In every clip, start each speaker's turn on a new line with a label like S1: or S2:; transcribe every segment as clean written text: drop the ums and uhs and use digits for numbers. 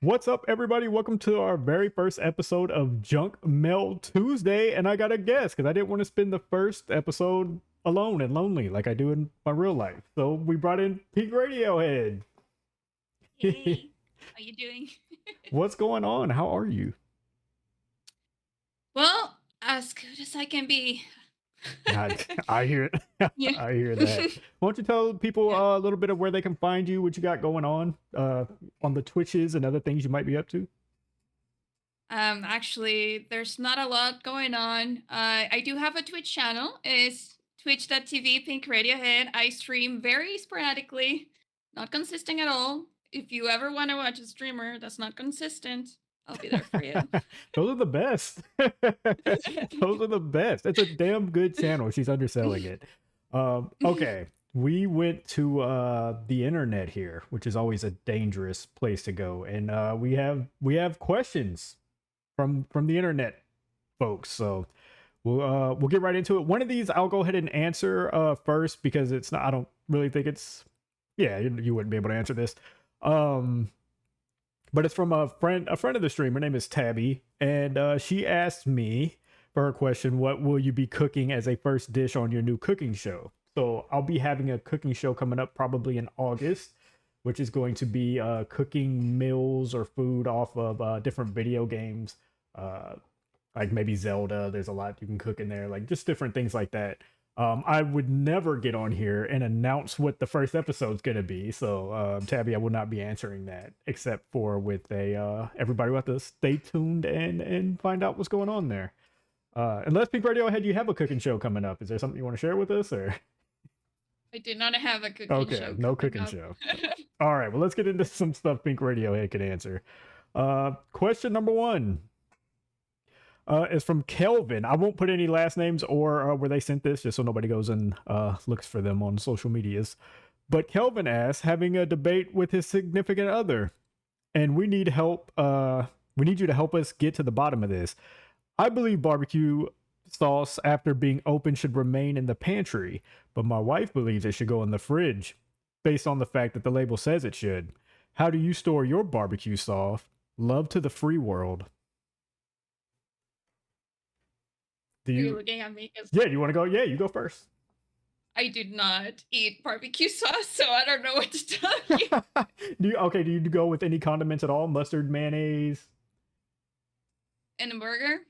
S1: What's up, everybody? Welcome to our very first episode of Junk Mail Tuesday. And I got a guest because I didn't want to spend the first episode alone and lonely like I do in my real life. So we brought in Pink Radiohead.
S2: Hey, how you doing?
S1: What's going on? How are you?
S2: Well, as good as I can be.
S1: I hear it.
S2: Yeah.
S1: I hear that. Why don't you tell people
S2: Yeah.
S1: a little bit of where they can find you, what you got going on the Twitches and other things you might be up to?
S2: Actually, there's not a lot going on. I do have a Twitch channel. It's twitch.tv Pink Radiohead. I stream very sporadically, not consistent at all. If you ever want to watch a streamer that's not consistent, I'll be there for you.
S1: Those are the best. Those are the best. It's a damn good channel. She's underselling it. Okay. We went to the internet here, which is always a dangerous place to go. And we have questions from the internet folks. So we'll get right into it. One of these I'll go ahead and answer first because it's not I don't really think it's yeah, you wouldn't be able to answer this. Um but it's from a friend of the stream. Her name is Tabby, and she asked me for her question, what will you be cooking as a first dish on your new cooking show? So I'll be having a cooking show coming up probably in August, which is going to be cooking meals or food off of different video games, uh, like maybe Zelda. There's a lot you can cook in there, like just different things like that. I would never get on here and announce what the first episode's gonna be. So, Tabby, I will not be answering that, except for with a everybody will have to stay tuned and find out what's going on there. Unless Pink Radiohead, you have a cooking show coming up. Is there something you want to share with us, or
S2: I did not have a cooking
S1: okay,
S2: show
S1: no
S2: coming
S1: cooking
S2: up.
S1: show? All right, well, let's get into some stuff Pink Radiohead can answer. Question number one is from Kelvin. I won't put any last names or where they sent this, just so nobody goes and looks for them on social medias. But Kelvin asks, having a debate with his significant other, and we need help. We need you to help us get to the bottom of this. I believe barbecue sauce after being open should remain in the pantry, but my wife believes it should go in the fridge, based on the fact that the label says it should. How do you store your barbecue sauce? Love to the free world. Do
S2: Are you
S1: you
S2: looking at me? Because
S1: Yeah, you want to go? Yeah, you go first.
S2: I do not eat barbecue sauce, so I don't know what to tell you.
S1: Do you go with any condiments at all? Mustard, mayonnaise?
S2: In a burger?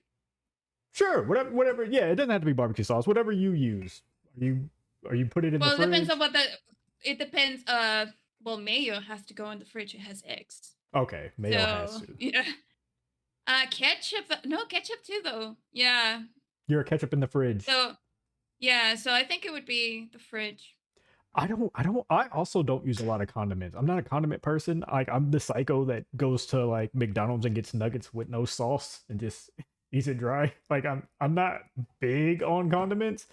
S1: Sure, whatever. Yeah, it doesn't have to be barbecue sauce. Whatever you use. Are you put it in the
S2: Well, it depends
S1: fridge?
S2: on what the. It depends. Well, mayo has to go in the fridge. It has eggs.
S1: Okay, mayo has
S2: So
S1: to.
S2: yeah. Ketchup. No ketchup too, though. Yeah.
S1: You're a ketchup in the fridge.
S2: So yeah. So I think it would be the fridge.
S1: I also don't use a lot of condiments. I'm not a condiment person. Like I'm the psycho that goes to like McDonald's and gets nuggets with no sauce and just eats it dry. Like I'm not big on condiments.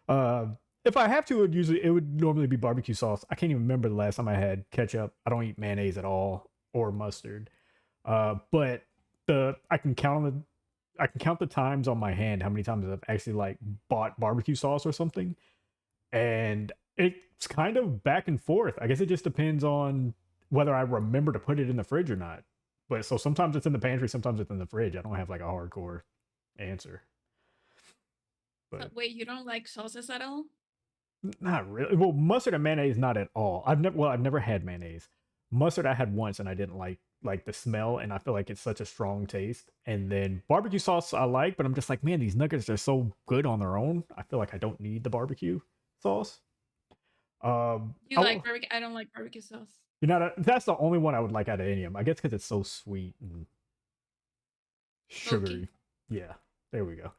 S1: Uh, if I have to, it would normally be barbecue sauce. I can't even remember the last time I had ketchup. I don't eat mayonnaise at all or mustard. But the I can count the times on my hand how many times I've actually like bought barbecue sauce or something, and it's kind of back and forth. I guess it just depends on whether I remember to put it in the fridge or not. But so sometimes it's in the pantry, sometimes it's in the fridge. I don't have like a hardcore answer. But
S2: Wait, you don't like sauces at all?
S1: not really. Well, mustard and mayonnaise not at all. I've never had mayonnaise. Mustard I had once and I didn't like the smell, and I feel like it's such a strong taste. And then barbecue sauce I like, but I'm just like, man, these nuggets are so good on their own. I feel like I don't need the barbecue sauce.
S2: You
S1: I
S2: like
S1: will,
S2: barbecue? I don't like barbecue sauce.
S1: that's the only one I would like out of any of them. I guess because it's so sweet and
S2: Smoky.
S1: sugary. Yeah, there we go.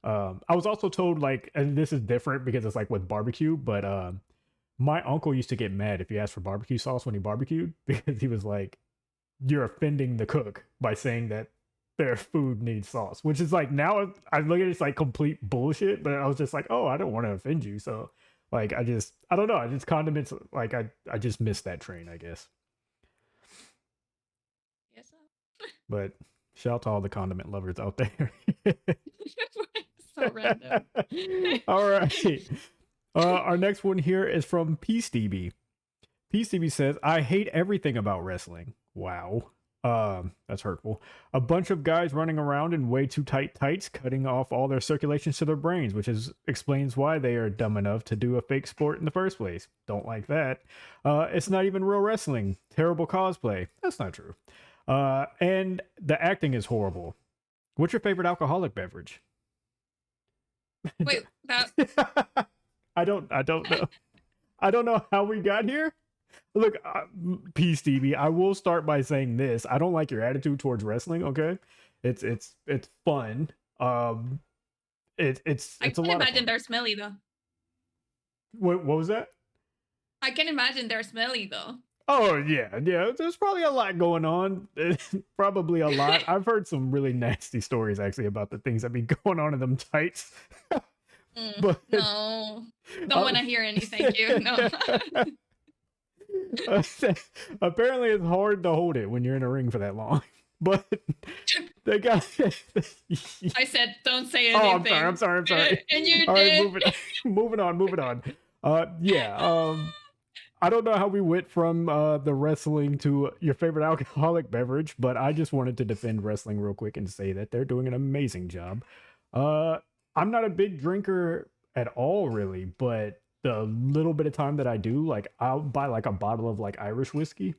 S2: Yeah.
S1: I was also told like, and this is different because it's like with barbecue, but my uncle used to get mad if you asked for barbecue sauce when he barbecued because he was like, "You're offending the cook by saying that their food needs sauce," which is like now I look at it, it's like complete bullshit. But I was just like, "Oh, I don't want to offend you," so like I don't know, I just condiments like I just missed that train, I guess.
S2: Yes.
S1: But shout out to all the condiment lovers out there.
S2: So random.
S1: All right. Our next one here is from P. Stevie. P. Stevie says, I hate everything about wrestling. Wow. That's hurtful. A bunch of guys running around in way too tight tights, cutting off all their circulations to their brains, which is explains why they are dumb enough to do a fake sport in the first place. Don't like that. It's not even real wrestling. Terrible cosplay. That's not true. And the acting is horrible. What's your favorite alcoholic beverage?
S2: Wait, that
S1: I don't know. I don't know how we got here. Look, P Stevie, I will start by saying this. I don't like your attitude towards wrestling, okay? It's fun.
S2: I
S1: It's a
S2: can
S1: lot of
S2: imagine
S1: fun.
S2: they're smelly though.
S1: What was that?
S2: I can imagine they're smelly though.
S1: Oh yeah, yeah. There's probably a lot going on. Probably a lot. I've heard some really nasty stories actually about the things that be going on in them tights. But
S2: No, don't
S1: uh,
S2: want to hear any. Thank you. No.
S1: apparently it's hard to hold it when you're in a ring for that long. But they got.
S2: I said don't say
S1: Oh,
S2: anything.
S1: I'm sorry.
S2: And you
S1: All right,
S2: did.
S1: moving on. Yeah. I don't know how we went from the wrestling to your favorite alcoholic beverage, but I just wanted to defend wrestling real quick and say that they're doing an amazing job. Uh, I'm not a big drinker at all, really, but the little bit of time that I do, like I'll buy like a bottle of like Irish whiskey,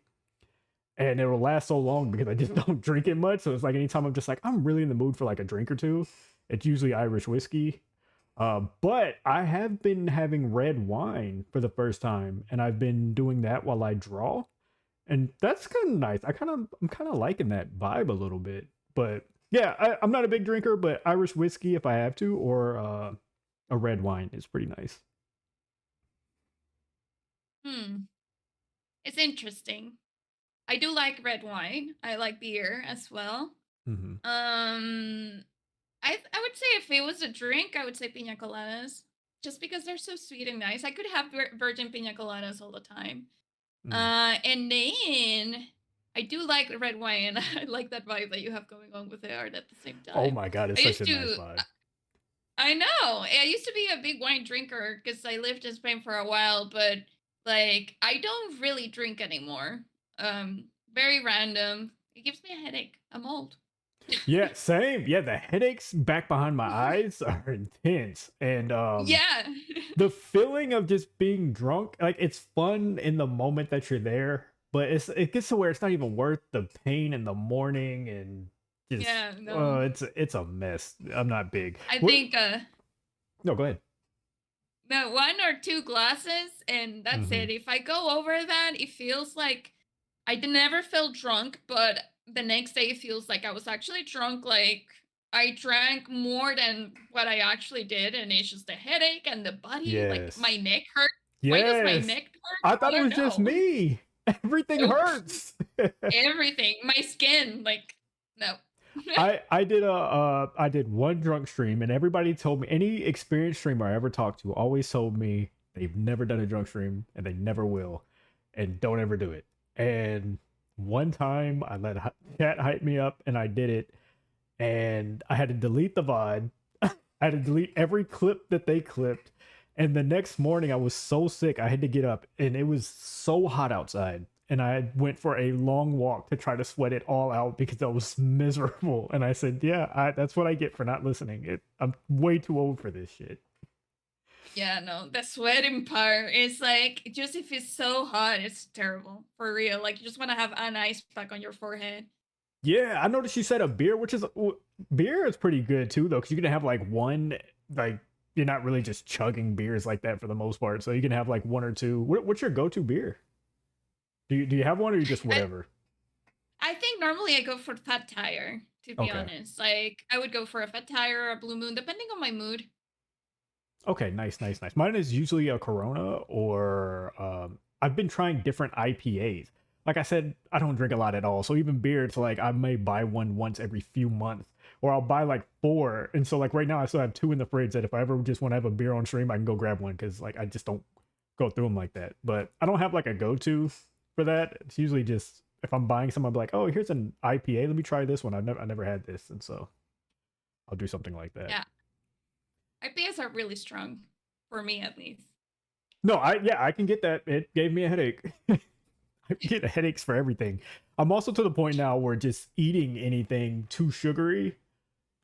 S1: and it will last so long because I just don't drink it much. So it's like anytime I'm just like I'm really in the mood for like a drink or two, it's usually Irish whiskey. But I have been having red wine for the first time, and I've been doing that while I draw, and that's kind of nice. I'm kind of liking that vibe a little bit. But yeah, I'm not a big drinker, but Irish whiskey if I have to, or a red wine is pretty nice.
S2: Hmm. It's interesting. I do like red wine. I like beer as well.
S1: Hmm.
S2: I would say if it was a drink, I would say pina coladas, just because they're so sweet and nice. I could have virgin pina coladas all the time.
S1: Mm.
S2: And then I do like the red wine. I like that vibe that you have going on with the art at the same
S1: Oh
S2: time.
S1: my god,
S2: I
S1: it's such
S2: used
S1: a nice
S2: to.
S1: vibe.
S2: I know. I used to be a big wine drinker because I lived in Spain for a while, but like I don't really drink anymore. Very random. It gives me a headache. I'm old.
S1: Yeah, same. Yeah, the headaches back behind my eyes are intense, and
S2: Yeah.
S1: the feeling of just being drunk, like it's fun in the moment that you're there, but it gets to where it's not even worth the pain in the morning and just
S2: Yeah, no.
S1: it's a mess. I'm not big.
S2: I
S1: What?
S2: think
S1: No, go ahead.
S2: no, one or two glasses and that's
S1: Hmm.
S2: it. If I go over that, it feels like never felt drunk, but the next day it feels like I was actually drunk. Like I drank more than what I actually did, and it's just the headache and the body. Like
S1: Yes.
S2: my neck hurts. Why does my
S1: Yes.
S2: neck hurt?
S1: I
S2: I
S1: thought it
S2: don't
S1: was just
S2: know.
S1: me. Everything
S2: Nope.
S1: hurts.
S2: Everything. My skin. Like no.
S1: I did one drunk stream, and everybody told me, any experienced streamer I ever talked to always told me they've never done a drunk stream and they never will, and don't ever do it. And one time I let chat hype me up and I did it, and I had to delete the VOD. I had to delete every clip that they clipped. And the next morning, I was so sick, I had to get up, and it was so hot outside. And I went for a long walk to try to sweat it all out because I was miserable. And I said, "Yeah, that's what I get for not listening. I'm way too old for this shit."
S2: Yeah, no, the sweating part is like just if it's so hot, it's terrible for real. Like you just want to have an ice pack on your forehead.
S1: Yeah, I noticed you said a beer, which is beer is pretty good too, though, because you can have like one, like you're not really just chugging beers like that for the most part. So you can have like one or two. What's your go-to beer? Do you have one or you just
S2: I,
S1: whatever?
S2: I think normally I go for fat tire, to be
S1: Okay.
S2: honest. Like I would go for a fat tire or a blue moon, depending on my mood.
S1: Okay, nice. Mine is usually a Corona or I've been trying different IPAs. Like I said, I don't drink a lot at all. So even beer, it's like I may buy one once every few months. Or I'll buy like four. And so like right now I still have two in the fridge that if I ever just want to have a beer on stream, I can go grab one because like I just don't go through them like that. But I don't have like a go-to for that. It's usually just if I'm buying some, I'm like, oh, here's an IPA. Let me try this one. I never had this. And so I'll do something like that.
S2: Yeah, IPAs are really strong, for me at least.
S1: No, I can get that. It gave me a headache. I get headaches for everything. I'm also to the point now where just eating anything too sugary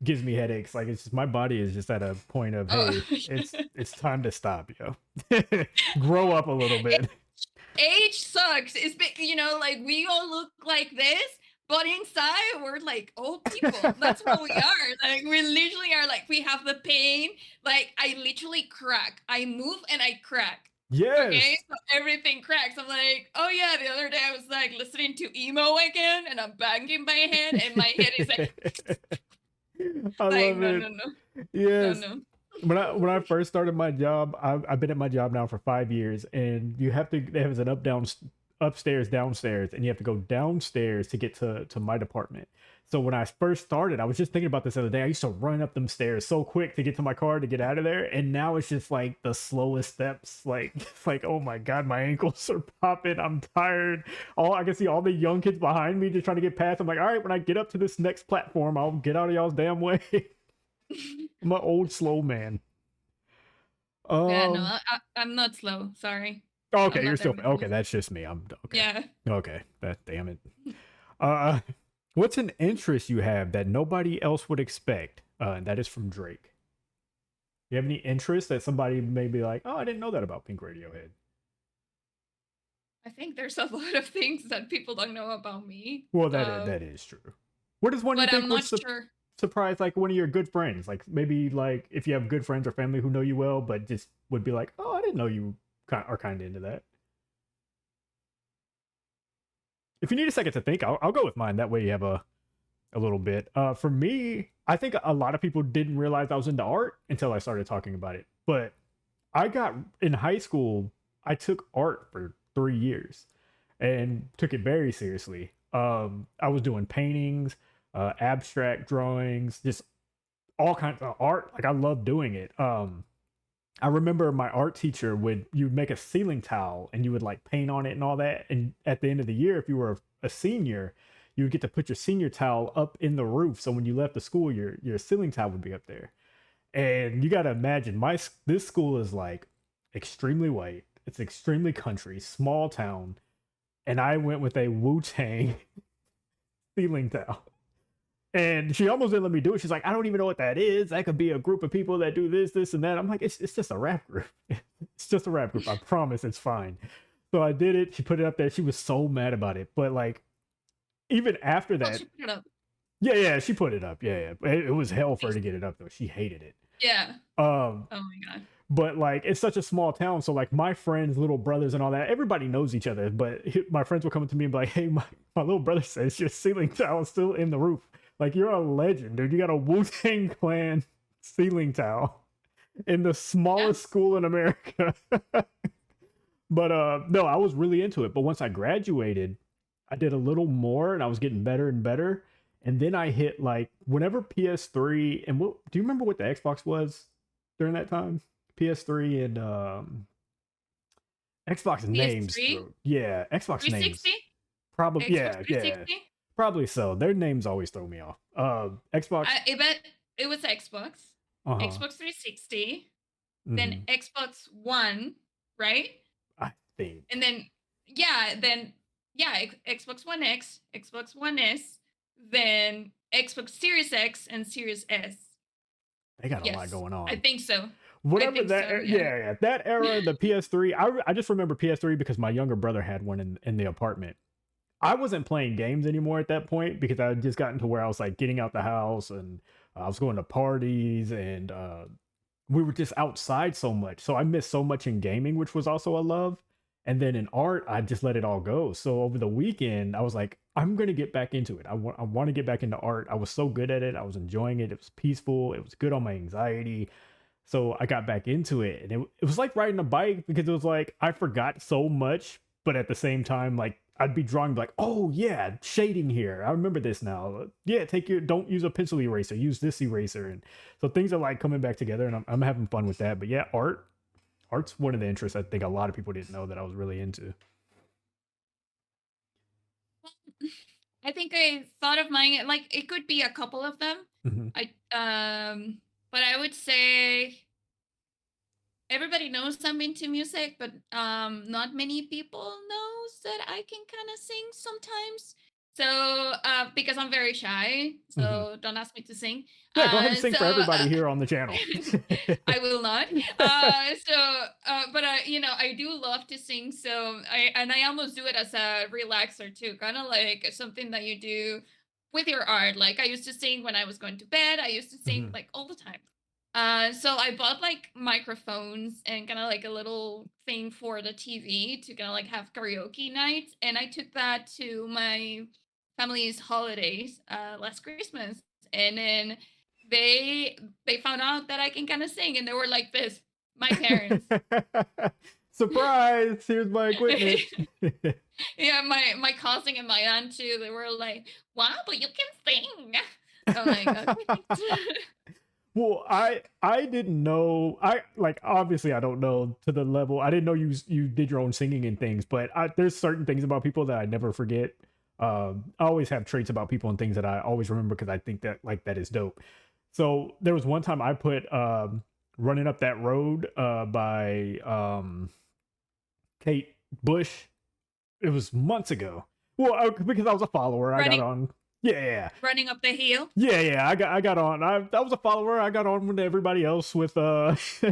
S1: gives me headaches. Like it's just, my body is just at a point of,
S2: Oh,
S1: hey, it's time to stop, yo. Grow up a little bit.
S2: age sucks. Like we all look like this, but inside we're like old people. That's what we are. Like we literally are like we have the pain. Like I literally crack. I move and I crack. Okay,
S1: Yes.
S2: so everything cracks. I'm like, oh yeah. The other day I was like listening to emo again, and I'm banging my head, and my head is
S1: I
S2: like
S1: love
S2: no,
S1: it.
S2: no, no, no,
S1: Yes.
S2: no.
S1: When I first started my job, I've been at my job now for 5 years, and you have to there's an up down upstairs downstairs, and you have to go downstairs to get to my department. So when I first started, I was just thinking about this the other day. I used to run up them stairs so quick to get to my car to get out of there, and now it's just like the slowest steps. Like it's like oh my god, my ankles are popping. I'm tired. All I can see all the young kids behind me just trying to get past. I'm like, all right, when I get up to this next platform, I'll get out of y'all's damn way. I'm an old slow man.
S2: Yeah, no,
S1: Um.
S2: I'm not slow. Sorry, I'm
S1: Okay, you're
S2: not that
S1: still okay.
S2: ridiculous.
S1: That's just me. I'm okay.
S2: Yeah.
S1: Okay. That damn it. Uh, what's an interest you have that nobody else would expect? And that is from Drake. You have any interest that somebody may be like, oh, I didn't know that about Pink Radiohead.
S2: I think there's a lot of things that people don't know about me.
S1: Well, that is true. What is one you
S2: But
S1: think
S2: I'm
S1: would
S2: not sure.
S1: surprise like one of your good friends? Like maybe like if you have good friends or family who know you well, but just would be like, oh, I didn't know you are kind of into that. If you need a second to think, I'll go with mine. That way you have a little bit. For me, I think a lot of people didn't realize I was into art until I started talking about it. But I got in high school, I took art for 3 years and took it very seriously. I was doing paintings, abstract drawings, just all kinds of art. Like I love doing it. I remember my art teacher would you'd make a ceiling tile and you would like paint on it and all that. And at the end of the year, if you were a senior, you would get to put your senior tile up in the roof. So when you left the school, your ceiling tile would be up there. And you got to imagine this school is like extremely white. It's extremely country, small town, and I went with a Wu Tang ceiling tile. And she almost didn't let me do it. She's like, I don't even know what that is. That could be a group of people that do this, this, and that. I'm like, it's just a rap group. It's just a rap group. I promise it's fine. So I did it. She put it up there. She was so mad about it. But like, even after
S2: Oh,
S1: that,
S2: she put it up.
S1: yeah, she put it up. Yeah. It was hell for her
S2: Nice.
S1: to get it up though. She hated it.
S2: Yeah.
S1: Um,
S2: Oh my god.
S1: but like it's such a small town, so like my friends, little brothers, and all that, everybody knows each other. But my friends will come to me and be like, "Hey, my little brother says your ceiling tile is still in the roof. Like you're a legend, dude. You got a Wu Tang Clan ceiling tile in the
S2: Yeah.
S1: smallest school in America." But no, I was really into it. But once I graduated, I did a little more, and I was getting better and better. And then I hit like whenever PS3 and what do you remember what the Xbox was during that time? PS3 and Xbox names
S2: PS3,
S1: through. Yeah, Xbox names.
S2: 360,
S1: Probably
S2: Xbox
S1: yeah.
S2: 360.
S1: Probably so. Their names always throw me off. Xbox.
S2: I bet it was Xbox,
S1: Uh-huh.
S2: Xbox 360, then
S1: Hmm.
S2: Xbox One, right?
S1: I think
S2: And then Xbox One X, Xbox One S, then Xbox Series X and Series S.
S1: they got a lot
S2: Yes,
S1: going
S2: I
S1: on.
S2: think so. I
S1: Whatever
S2: think so. Yeah.
S1: yeah, that era, the PS3. I just remember PS3 because my younger brother had one in the apartment. I wasn't playing games anymore at that point because I had just gotten to where I was like getting out the house and I was going to parties and we were just outside so much. So I missed so much in gaming, which was also a love. And then in art, I just let it all go. So over the weekend, I was like, I'm gonna get back into it. I want to get back into art. I was so good at it. I was enjoying it. It was peaceful. It was good on my anxiety. So I got back into it. And it was like riding a bike because it was like I forgot so much, but at the same time, like I'd be drawing like, oh yeah, shading here. I remember this now. Yeah, don't use a pencil eraser, use this eraser. And so things are like coming back together and I'm having fun with that. But yeah, art's one of the interests I think a lot of people didn't know that I was really into.
S2: I think I thought of mine like it could be a couple of them.
S1: Hmm.
S2: I but I would say everybody knows I'm into music, but not many people knows that I can kind of sing sometimes. So, because I'm very shy,
S1: Hmm.
S2: so don't ask me to sing.
S1: Yeah, go ahead and sing
S2: So
S1: for everybody here on the channel.
S2: I will not. But I do love to sing. So I almost do it as a relaxer too, kind of like something that you do with your art. Like I used to sing when I was going to bed. I used to sing
S1: Hmm.
S2: like all the time. So I bought like microphones and kind of like a little thing for the TV to kind of like have karaoke nights, and I took that to my family's holidays last Christmas, and then they they found out that I can kind of sing, and they were like this. My parents.
S1: Surprise! Here's my equipment.
S2: Yeah, my cousin and my aunt too. They were like, "Wow, but you can sing." I'm like, "Okay, thanks."
S1: Well, I didn't know. I like obviously I don't know to the level. I didn't know you did your own singing and things, but there's certain things about people that I never forget. I always have traits about people and things that I always remember because I think that like that is dope. So there was one time I put "Running Up That Road" by Kate Bush. It was months ago. Well, because I was a follower, I got
S2: running
S1: on. Yeah, yeah,
S2: running up the hill.
S1: yeah. I got on. I was a follower. I got on with everybody else with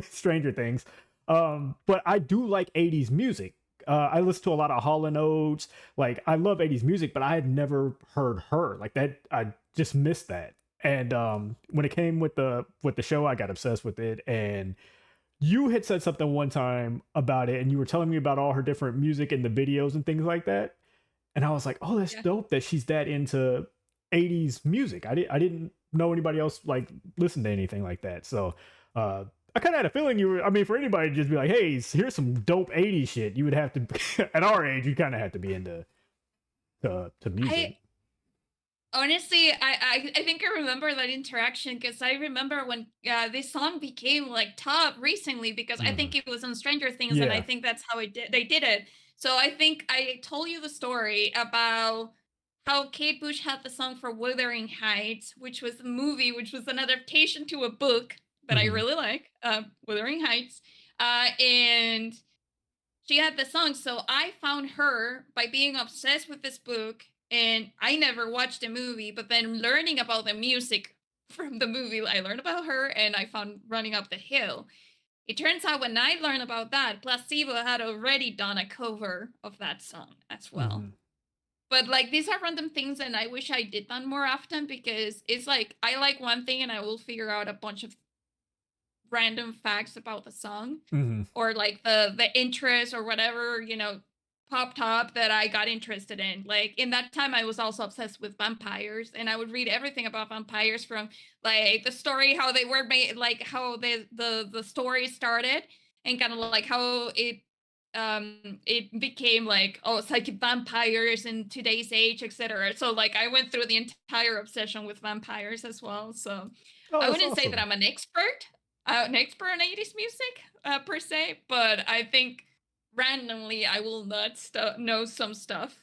S1: Stranger Things. But I do like '80s music. I listen to a lot of Hall and Oates. Like I love '80s music, but I had never heard her like that. I just missed that. And when it came with the show, I got obsessed with it. And you had said something one time about it, and you were telling me about all her different music and the videos and things like that. And I was like, oh, that's
S2: Yeah.
S1: dope that she's that into '80s music. I didn't know anybody else like listened to anything like that. So I kind of had a feeling you were. I mean, for anybody to just be like, hey, here's some dope '80s shit, you would have to at our age, you kind of have to be into to
S2: I
S1: music.
S2: honestly, I think I remember that interaction because I remember when this song became like top recently because I
S1: Hmm.
S2: think it was on Stranger Things, and I
S1: Yeah.
S2: think that's how they did it. So I think I told you the story about how Kate Bush had the song for Wuthering Heights, which was a movie, which was an adaptation to a book that I
S1: Hmm.
S2: really like, Wuthering Heights, and she had the song. So I found her by being obsessed with this book, and I never watched the movie, but then learning about the music from the movie, I learned about her, and I found Running Up the Hill. It turns out when I learned about that, Placebo had already done a cover of that song as well.
S1: Hmm.
S2: But like these are random things, and I wish I did that more often because it's like I like one thing and I will figure out a bunch of random facts about the song,
S1: Hmm.
S2: or like the interest or whatever, popped up that I got interested in. Like in that time I was also obsessed with vampires, and I would read everything about vampires, from like the story, how they were made, like how the story started, and kind of like how it became like, oh, it's like vampires in today's age, etc. So like I went through the entire obsession with vampires as well. So
S1: Oh,
S2: I
S1: that's
S2: wouldn't say that
S1: awesome.
S2: I'm an expert in 80s music per se, but I think randomly I will not know some stuff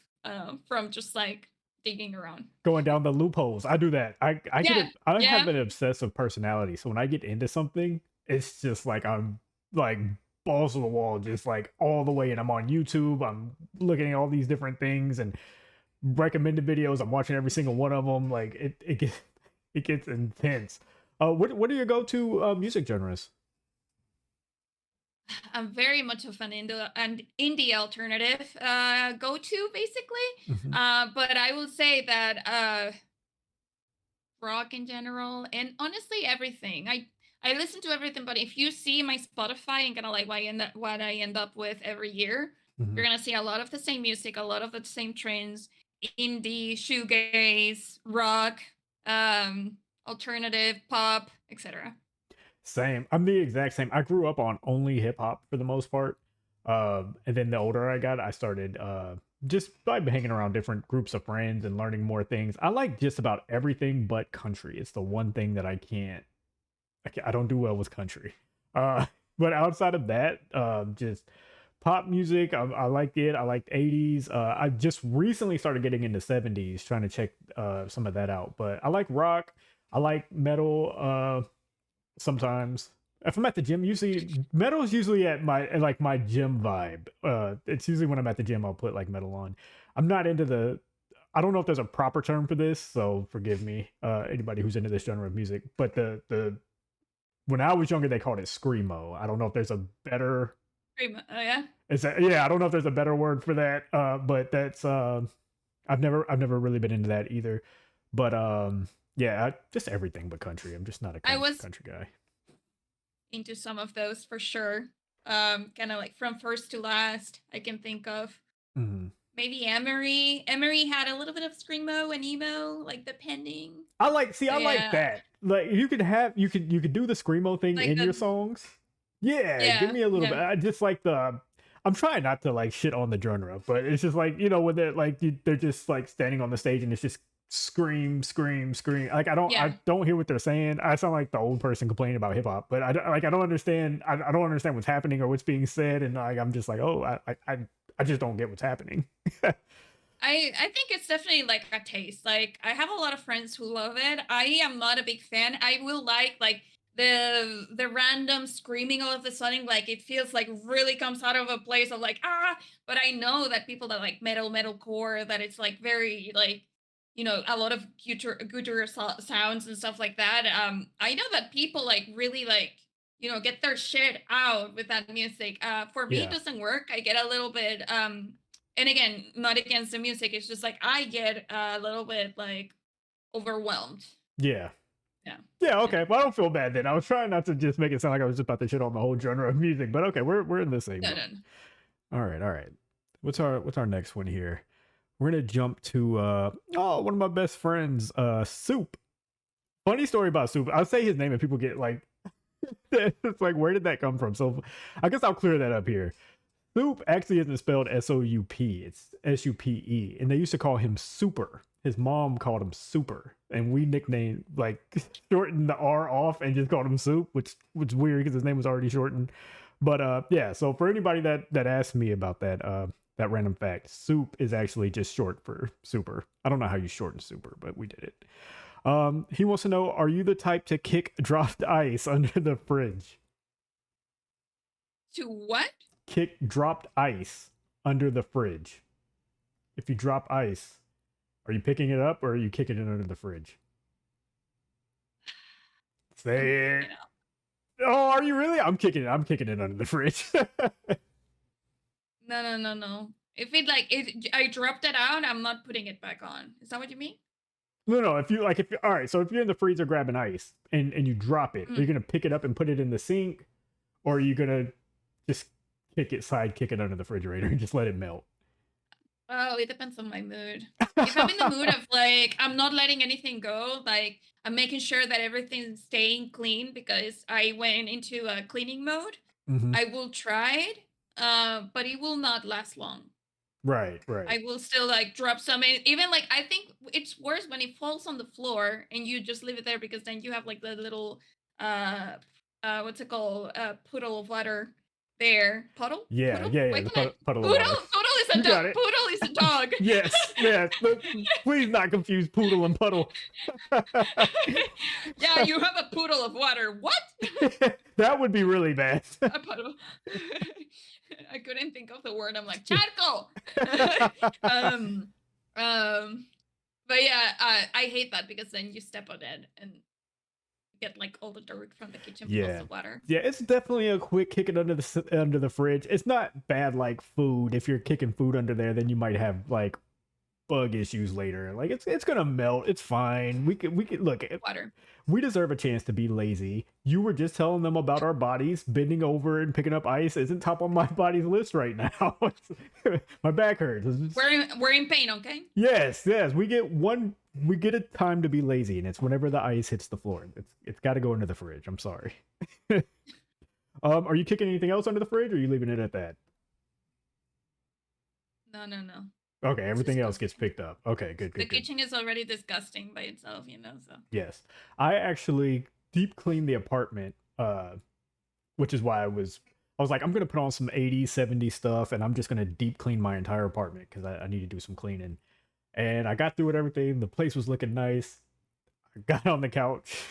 S2: from just like digging around.
S1: Going down the loopholes. I do that. I get
S2: Yeah,
S1: it. I have
S2: yeah.
S1: an obsessive personality, so when I get into something, it's just like I'm like balls to the wall, just like all the way. And I'm on YouTube. I'm looking at all these different things and recommended videos. I'm watching every single one of them. Like it gets intense. What are your go to music genres?
S2: I'm very much of an indie alternative go to basically.
S1: Hmm.
S2: But I will say that rock in general, and honestly everything. I listen to everything, but if you see my Spotify and kind of like what I end up with every year,
S1: Hmm.
S2: you're gonna see a lot of the same music, a lot of the same trends: indie, shoegaze, rock, um, alternative, pop, etc.
S1: Same. I'm the exact same. I grew up on only hip hop for the most part. And then the older I got, I started just by hanging around different groups of friends and learning more things. I like just about everything but country. It's the one thing that I don't do well with country. Uh, but outside of that, just pop music. I like it. I like '80s. I just recently started getting into '70s, trying to check some of that out. But I like rock. I like metal. Sometimes if I'm at the gym, usually metal is usually at like my gym vibe. It's usually when I'm at the gym I'll put like metal on. I'm not into the I don't know if there's a proper term for this, so forgive me, anybody who's into this genre of music. But the when I was younger, they called it screamo. I don't know if there's a better.
S2: Oh yeah.
S1: Is that, yeah? I don't know if there's a better word for that. But that's I've never really been into that either. But yeah, just everything but country. I'm just not a
S2: I was
S1: country guy.
S2: into some of those for sure. Kind of like from first to last, I can think of.
S1: Mhm.
S2: Maybe Emery. Emery had a little bit of screamo and emo, like depending.
S1: I like
S2: Yeah,
S1: that. Like you could do the screamo thing
S2: like
S1: in your
S2: the
S1: songs. Yeah, give
S2: yeah,
S1: me a little bit.
S2: yeah,
S1: I just like the. I'm trying not to like shit on the genre, but it's just like when they're like they're just like standing on the stage and it's just scream, scream, scream. Like
S2: yeah.
S1: I don't hear what they're saying. I sound like the old person complaining about hip hop, but I don't understand. I don't understand what's happening or what's being said, and like I'm just like, oh, I just don't get what's happening.
S2: I think it's definitely like a taste. Like I have a lot of friends who love it. I am not a big fan. I will like the random screaming all of the sudden, like it feels like really comes out of a place of like ah. But I know that people that like metalcore, that it's like very like a lot of guttural sounds and stuff like that. I know that people like really like get their shit out with that music. For me, it
S1: Yeah,
S2: doesn't work. I get a little bit and again, not against the music. It's just like I get a little bit like overwhelmed.
S1: yeah.
S2: Yeah.
S1: Yeah,
S2: Yeah.
S1: okay. Well, I don't feel bad then. I was trying not to just make it sound like I was just about to shit on the whole genre of music, but okay, we're in the same
S2: No,
S1: boat.
S2: no, no.
S1: All right, all right. What's our next one here? We're gonna jump to one of my best friends, Soup. Funny story about Soup. I'll say his name and people get like it's like where did that come from? So I guess I'll clear that up here. Soup actually isn't spelled Soup. It's Supe, and they used to call him Super. His mom called him Super, and we nicknamed like shortened the R off and just called him Soup, which was weird because his name was already shortened. But yeah, so for anybody that asked me about that random fact, Soup is actually just short for Super. I don't know how you shorten Super, but we did it. He wants to know: are you the type to kick dropped ice under the fridge?
S2: To what?
S1: Kick dropped ice under the fridge. If you drop ice, are you picking it up or are you kicking it under the fridge?
S2: I'm
S1: Say
S2: picking
S1: it.
S2: it up.
S1: Oh, are you really? I'm kicking it. I'm kicking it under the fridge.
S2: No, no, no, no. If I dropped it out, I'm not putting it back on. Is that what you mean?
S1: No. If you all right, so if you're in the freezer grabbing ice and you drop it, are you
S2: Mm.
S1: gonna pick it up and put it in the sink, or are you gonna just kick it under the refrigerator and just let it melt?
S2: Oh, it depends on my mood. If I'm in the mood of like I'm not letting anything go, like I'm making sure that everything's staying clean because I went into a cleaning mode,
S1: Hmm.
S2: I will try it, but it will not last long.
S1: Right, right.
S2: I will still like drop some even like I think it's worse when it falls on the floor and you just leave it there because then you have like the little uh what's it called? Puddle of water there. Puddle?
S1: Yeah,
S2: Puddle?
S1: yeah,
S2: Why
S1: yeah. The
S2: can I
S1: puddle of
S2: Poodle?
S1: water.
S2: Poodle is a
S1: You
S2: dog.
S1: got it.
S2: Poodle is a dog.
S1: Yes, yes. Please not confuse poodle and puddle.
S2: Yeah, you have a poodle of water. What?
S1: That would be really bad.
S2: A puddle. I couldn't think of the word. I'm like charcoal. um, um, but yeah, I hate that because then you step on it and get like all the dirt from the kitchen plus
S1: Yeah.
S2: the water.
S1: Yeah, it's definitely a quick kick it under the fridge. It's not bad like food. If you're kicking food under there, then you might have like bug issues later. Like it's gonna melt. It's fine. We could look.
S2: Water.
S1: We deserve a chance to be lazy. You were just telling them about our bodies. Bending over and picking up ice isn't top on my body's list right now. My back hurts.
S2: We're in pain, okay?
S1: Yes, yes. We get a time to be lazy, and it's whenever the ice hits the floor. It's got to go into the fridge. I'm sorry. Are you kicking anything else under the fridge, or are you leaving it at that?
S2: No, no, no.
S1: Okay,
S2: It's
S1: everything else gets
S2: disgusting.
S1: picked up. Okay, good,
S2: The
S1: good, good.
S2: kitchen is already disgusting by itself, so.
S1: Yes, I actually deep cleaned the apartment, which is why I was like, I'm gonna put on some 80s, 70s stuff, and I'm just gonna deep clean my entire apartment because I need to do some cleaning. And I got through it, everything. The place was looking nice. I got on the couch,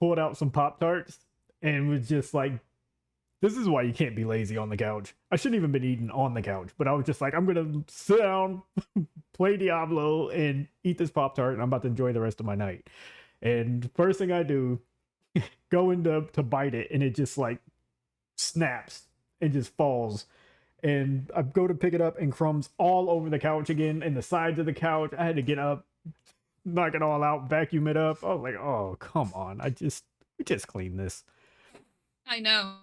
S1: pulled out some Pop Tarts, and was just like This is why you can't be lazy on the couch. I shouldn't even been eating on the couch, but I was just like, I'm gonna sit down, play Diablo, and eat this Pop Tart, and I'm about to enjoy the rest of my night. And first thing I do, go into to bite it, and it just like snaps and just falls. And I go to pick it up, and crumbs all over the couch again, and the sides of the couch. I had to get up, knock it all out, vacuum it up. I was like, oh come on, we just clean this.
S2: I know.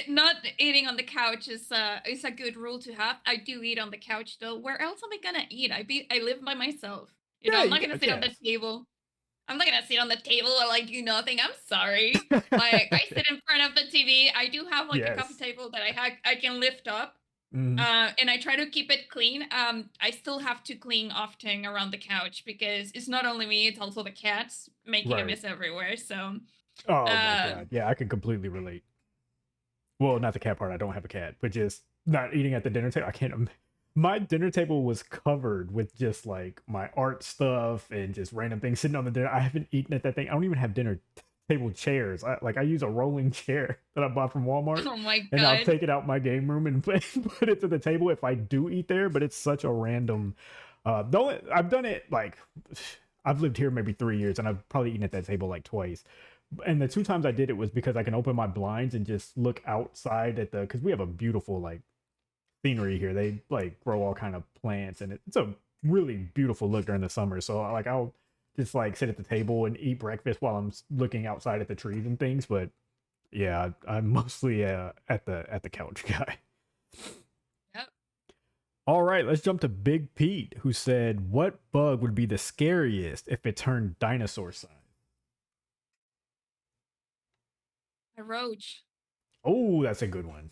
S2: Not eating on the couch is a good rule to have. I do eat on the couch though. Where else am I gonna eat? I live by myself. You know,
S1: Yeah,
S2: I'm
S1: you
S2: not gonna
S1: got
S2: sit on the
S1: yes.
S2: table. I'm not gonna sit on the table and like do nothing. I'm sorry. Like I sit in front of the TV. I do have like a coffee
S1: Yes.
S2: table that I can lift up.
S1: Mhm.
S2: And I try to keep it clean. I still have to clean often around the couch because it's not only me, it's also the cats making a
S1: Right.
S2: mess everywhere. So,
S1: Oh my
S2: uh,
S1: god. Yeah, I can completely relate. Well, not the cat part. I don't have a cat, but just not eating at the dinner table. I can't. My dinner table was covered with just like my art stuff and just random things sitting on the dinner. I haven't eaten at that thing. I don't even have dinner table chairs. I use a rolling chair that I bought from Walmart,
S2: oh my
S1: and I'll
S2: god.
S1: take it out my game room and put it to the table if I do eat there. But it's such a random. The only, I've done it like I've lived here maybe 3 years, and I've probably eaten at that table like twice. And the two times I did it was because I can open my blinds and just look outside at the because we have a beautiful like scenery here. They like grow all kind of plants, and it's a really beautiful look during the summer. So like I'll just like sit at the table and eat breakfast while I'm looking outside at the trees and things. But yeah, I'm mostly at the couch guy.
S2: Yep.
S1: All right, let's jump to Big Pete, who said, "What bug would be the scariest if it turned dinosaur size?"
S2: A roach.
S1: Oh, that's a good one.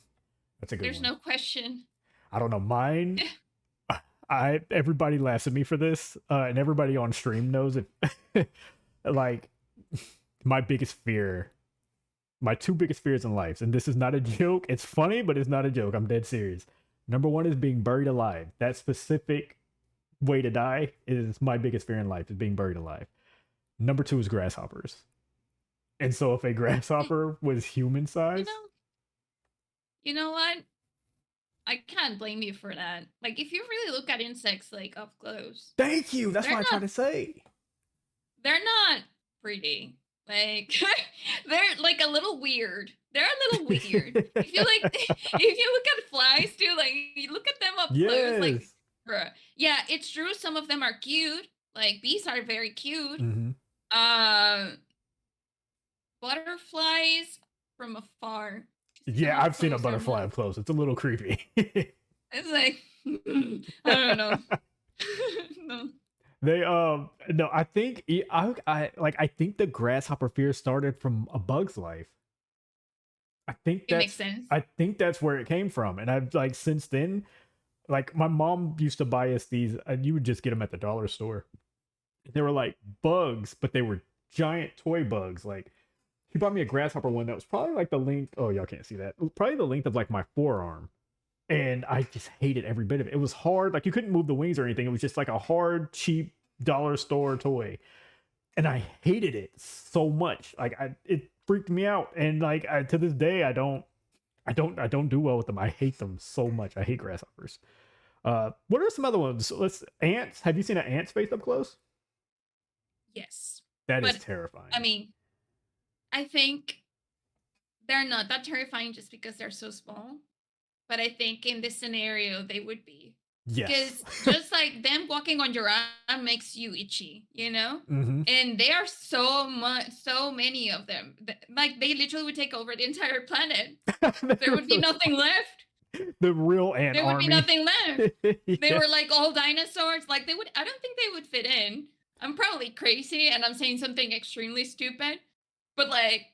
S1: That's a good
S2: There's
S1: one.
S2: no question.
S1: I don't know. Mine, I everybody laughs at me for this, and everybody on stream knows it. Like my biggest fear, my two biggest fears in life, and this is not a joke. It's funny, but it's not a joke. I'm dead serious. Number one is being buried alive. That specific way to die is my biggest fear in life, is being buried alive. Number two is grasshoppers. And so if a
S2: Y-
S1: grasshopper was human
S2: You
S1: size,
S2: know, you know what? I can't blame you for that. Like if you really look at insects like up close,
S1: thank you. That's
S2: they're
S1: what I try
S2: not
S1: to say.
S2: they're not pretty. Like they're like a little weird. They're a little weird. If you like if you look at flies too, like you look at them up close, like
S1: Yes.
S2: bruh. Yeah, it's true some of them are cute. Like bees are very cute.
S1: Hmm.
S2: Um Butterflies from afar. See them
S1: Yeah,
S2: up
S1: I've seen a
S2: close, they're
S1: butterfly
S2: not.
S1: up close. It's a little creepy.
S2: It's like I don't know. No.
S1: They no, I think I think the grasshopper fear started from A Bug's Life. I think
S2: It makes
S1: that's
S2: sense.
S1: I think that's where it came from, and I've like since then, like my mom used to buy us these, and you would just get them at the dollar store. They were like bugs, but they were giant toy bugs. Like she bought me a grasshopper one that was probably like the length. Oh, y'all can't see that. Probably the length of like my forearm, and I just hated every bit of it. It was hard. Like you couldn't move the wings or anything. It was just like a hard, cheap dollar store toy, and I hated it so much. Like it freaked me out, and like to this day, I don't do well with them. I hate them so much. I hate grasshoppers. What are some other ones? Let's ants. Have you seen an ant face up close?
S2: Yes.
S1: That is
S2: But I
S1: terrifying.
S2: mean, I think they're not that terrifying just because they're so small. But I think in this scenario they would be.
S1: Yes.
S2: Because just like them walking on your arm makes you itchy, you know?
S1: Hmm.
S2: And there are so many of them. Like they literally would take over the entire planet. There
S1: They're
S2: would be
S1: so
S2: nothing
S1: small.
S2: left.
S1: The real ant
S2: There would be
S1: army.
S2: nothing left. They
S1: Yeah.
S2: were like all dinosaurs. Like they would I don't think they would fit in. I'm probably crazy and I'm saying something extremely stupid. But like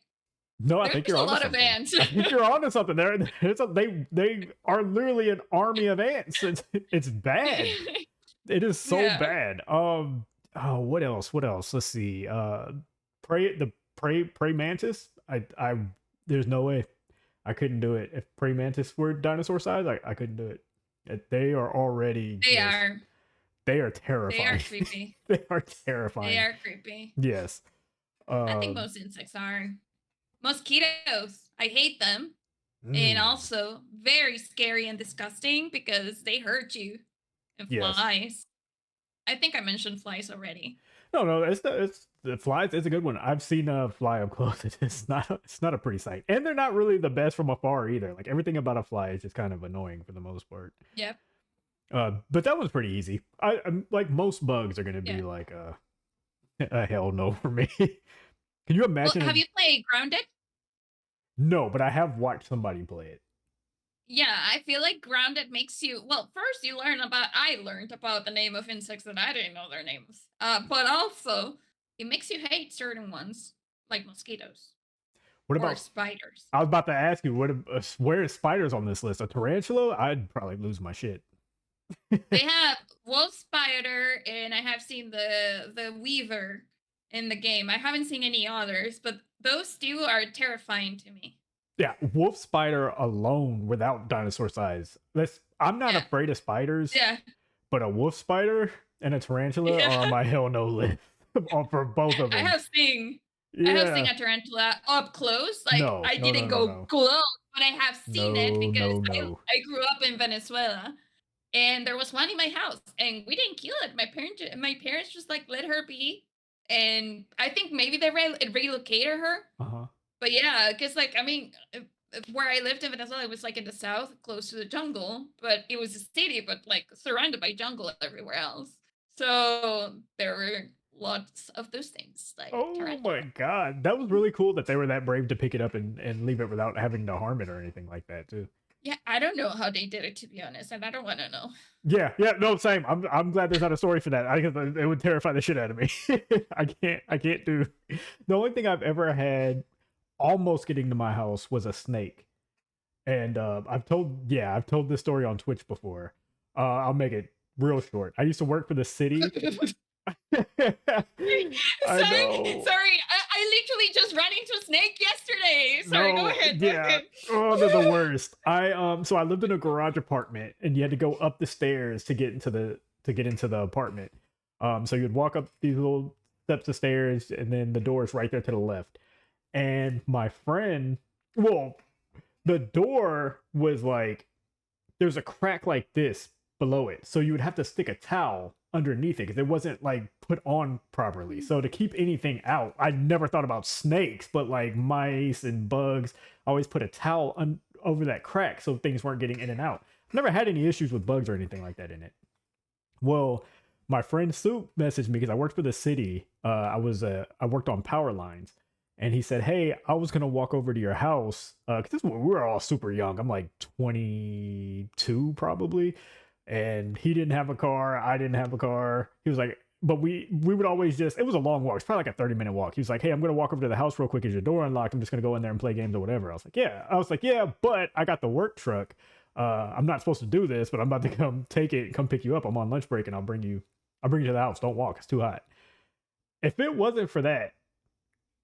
S1: No, I
S2: there's
S1: think you're
S2: a
S1: onto
S2: lot of
S1: something.
S2: ants.
S1: I think you're onto something. They are literally an army of ants. It's bad. It is so
S2: Yeah.
S1: bad. Oh, what else? What else? Let's see. Prey mantis. I there's no way I couldn't do it. If prey mantis were dinosaur size, I couldn't do it. They are already
S2: They
S1: just
S2: are.
S1: they are
S2: They are
S1: terrifying.
S2: creepy.
S1: They are
S2: They
S1: terrifying.
S2: are creepy.
S1: Yes.
S2: I think
S1: Um
S2: most insects are. Mosquitoes. I hate them. And
S1: Mm,
S2: also very scary and disgusting because they hurt you. And
S1: yes.
S2: flies. I think I mentioned flies already.
S1: No, no, it's the flies. It's a good one. I've seen a fly up close. It's not a pretty sight, and they're not really the best from afar either. Like everything about a fly is just kind of annoying for the most part.
S2: Yep.
S1: But that was pretty easy. I'm like most bugs are gonna
S2: Yeah.
S1: be like a hell no for me. Can you
S2: Well,
S1: imagine?
S2: have you played Grounded?
S1: No, but I have watched somebody play it.
S2: Yeah, I feel like Grounded makes you well, first you learn about I learned about the name of insects that I didn't know their names. But also it makes you hate certain ones, like mosquitoes
S1: What
S2: or
S1: about?
S2: spiders.
S1: I was about to ask you, where is spiders on this list? A tarantula? I'd probably lose my shit.
S2: They have wolf spider, and I have seen the weaver in the game. I haven't seen any others, but those two are terrifying to me.
S1: Yeah, wolf spider alone without dinosaur size. I'm not
S2: Yeah,
S1: afraid of spiders,
S2: yeah,
S1: but a wolf spider and a tarantula
S2: yeah.
S1: are on my hell no list for both of
S2: I
S1: them.
S2: have seen I have seen
S1: Yeah.
S2: a tarantula up close. Like
S1: No,
S2: I
S1: no, no,
S2: didn't
S1: no,
S2: go
S1: no.
S2: close, but I have seen it
S1: No,
S2: because
S1: no,
S2: I
S1: no.
S2: I grew up in Venezuela, and there was one in my house, and we didn't kill it. My parents just like let her be, and I think maybe they relocated her.
S1: Uh-huh.
S2: But yeah, because like I mean, where I lived in Venezuela, it was like in the south, close to the jungle, but it was a city, but like surrounded by jungle everywhere else. So there were lots of those things like
S1: Oh my
S2: tarantula.
S1: god. That was really cool that they were that brave to pick it up and leave it without having to harm it or anything like that too.
S2: Yeah, I don't know how they did it, to be honest, and I don't want to know.
S1: Yeah, yeah, no, same. I'm glad there's not a story for that. It would terrify the shit out of me. I can't do. The only thing I've ever had almost getting to my house was a snake, and I've told this story on Twitch before. I'll make it real short. I used to work for the city. I
S2: sorry,
S1: know.
S2: sorry. I literally just ran into a snake yesterday. Sorry, go
S1: No,
S2: ahead, go
S1: yeah.
S2: ahead.
S1: Oh, they're the worst. So I lived in a garage apartment and you had to go up the stairs to get into the apartment. So you'd walk up these little steps of stairs and then the door is right there to the left. And my friend, well, the door was like there's a crack like this below it. So you would have to stick a towel underneath it because it wasn't like put on properly. So to keep anything out, I never thought about snakes, but like mice and bugs, I always put a towel over that crack so things weren't getting in and out. I've never had any issues with bugs or anything like that in it. Well, my friend Soup messaged me because I worked for the city. I worked on power lines, and he said, "Hey, I was gonna walk over to your house because we were all super young. I'm like 22 probably, and he didn't have a car. I didn't have a car. He was like." But we would always just it was a long walk. It's probably like a 30-minute walk. He was like, "Hey, I'm gonna walk over to the house real quick. Is your door unlocked? I'm just gonna go in there and play games or whatever." I was like, "Yeah." I was like, "Yeah," but I got the work truck. I'm not supposed to do this, but I'm about to come take it, come pick you up. I'm on lunch break, and I'll bring you to the house. Don't walk; it's too hot. If it wasn't for that,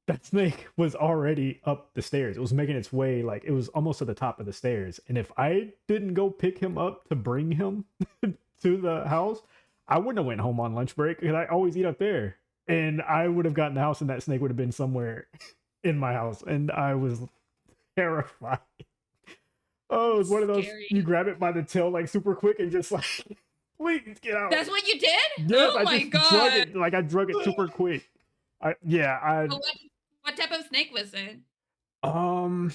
S1: that snake was already up the stairs. It was making its way like it was almost to the top of the stairs. And if I didn't go pick him up to bring him to the house, I wouldn't have went home on lunch break because I always eat up there. And I would have gotten the house, and that snake would have been somewhere in my house, and I was terrified. Oh, it's one of those you
S2: Scary.
S1: grab it by the tail like super quick and just like, please get out.
S2: That's what you did?
S1: Yes,
S2: Oh
S1: I
S2: my
S1: just drug
S2: god.
S1: it like I drug it super quick. I
S2: But what type of snake was it?
S1: um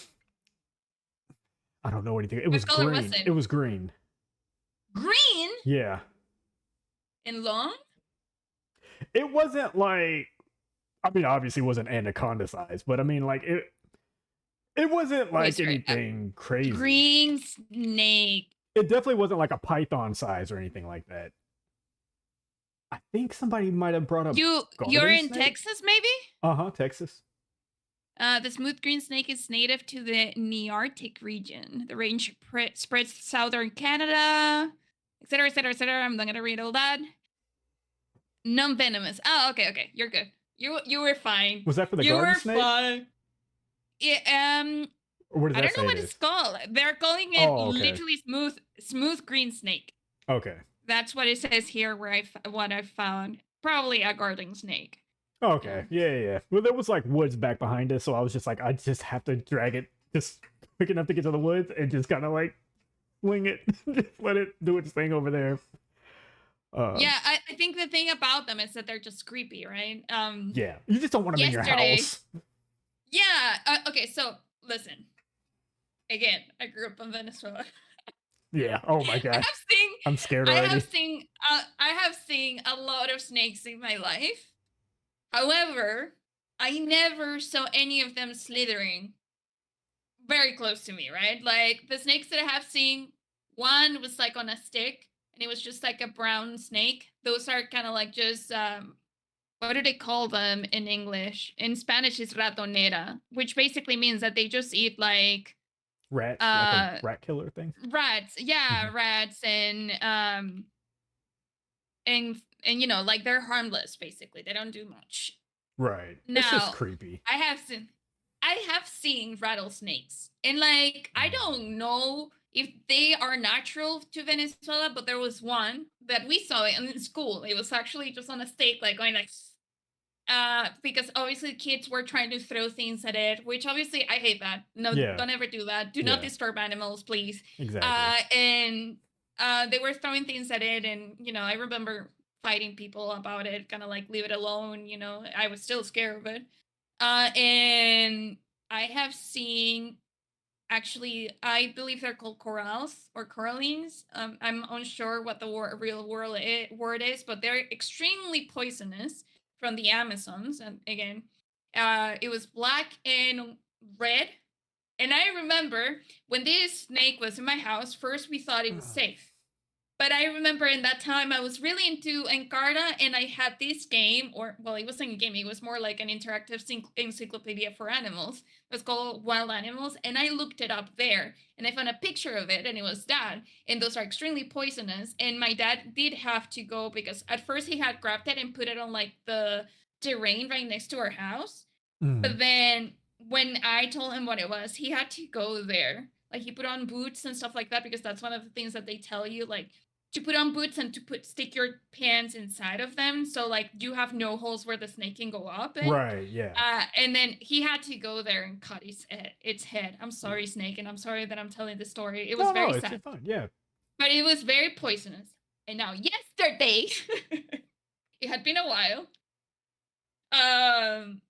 S1: I don't know anything. It
S2: What
S1: was
S2: color was
S1: green. It
S2: it?
S1: was green.
S2: Green
S1: Yeah.
S2: and long?
S1: It wasn't like I mean obviously it wasn't anaconda size, but I mean like it wasn't
S2: Wait,
S1: like
S2: sorry.
S1: anything crazy.
S2: Green snake.
S1: It definitely wasn't like a python size or anything like that. I think somebody might have brought up
S2: You're
S1: garden
S2: in
S1: snake.
S2: Texas, maybe?
S1: Uh-huh, Texas.
S2: The smooth green snake is native to the Nearctic region. The range spreads to southern Canada, etc., etc., etc. I'm not gonna read all that. Non-venomous. Oh, okay, okay. You're good. You were fine.
S1: Was that for the
S2: You
S1: garden
S2: were
S1: snake?
S2: fine. Yeah,
S1: Or what does
S2: I
S1: that
S2: don't know
S1: say it
S2: what it's
S1: is?
S2: called. They're calling it
S1: Oh, okay.
S2: literally smooth green snake.
S1: Okay.
S2: That's what it says here. What I found. Probably a garden snake.
S1: Okay.
S2: Yeah.
S1: Yeah, yeah, yeah. Well, there was like woods back behind us, so I was just like, I just have to drag it just quick enough to get to the woods and just kind of like wing it, just let it do its thing over there. Um,
S2: Yeah, I think the thing about them is that they're just creepy, right?
S1: yeah, you just don't want them in your
S2: Yesterday,
S1: house.
S2: yeah. Okay, so listen. Again, I grew up in Venezuela.
S1: Yeah. Oh my
S2: I
S1: gosh,
S2: have seen,
S1: I'm scared already.
S2: I have seen a lot of snakes in my life. However, I never saw any of them slithering very close to me, right? Like the snakes that I have seen, one was like on a stick and it was just like a brown snake. Those are kind of like just what do they call them in English? In Spanish is ratonera, which basically means that they just eat like
S1: Rats, like a
S2: uh
S1: rat killer thing.
S2: rats. Yeah,
S1: Mhm.
S2: rats and you know, like they're harmless basically. They don't do much.
S1: Right. It's just
S2: Now,
S1: creepy.
S2: I have seen I have seen rattlesnakes. And like I
S1: Mm.
S2: don't know if they are natural to Venezuela, but there was one that we saw in school. It was actually just on a stake, like going like because obviously kids were trying to throw things at it, which obviously I hate that. No,
S1: Yeah.
S2: don't ever do that. Do not
S1: Yeah.
S2: disturb animals, please.
S1: Exactly.
S2: And they were throwing things at it, and you know, I remember fighting people about it, kind of like leave it alone. You know, I was still scared of it. And I have seen actually, I believe they're called corals or corallines. I'm unsure what the real word is, but they're extremely poisonous from the Amazons. And again, it was black and red. And I remember when this snake was in my house, first we thought it was safe. But I remember in that time I was really into Encarta and I had this game, or well, it wasn't a game, it was more like an interactive encyclopedia for animals. It was called Wild Animals, and I looked it up there and I found a picture of it and it was that. And those are extremely poisonous. And my dad did have to go because at first he had grabbed it and put it on like the terrain right next to our house.
S1: Mm.
S2: But then when I told him what it was, he had to go there. Like he put on boots and stuff like that because that's one of the things that they tell you, like to put on boots and to put stick your pants inside of them, so like you have no holes where the snake can go up in.
S1: Right. Yeah.
S2: And then he had to go there and cut its head. I'm sorry, snake, and I'm sorry that I'm telling this story. It was
S1: No, no,
S2: very
S1: it's
S2: sad,
S1: fine. Yeah.
S2: but it was very poisonous. And now yesterday, it had been a while. Um,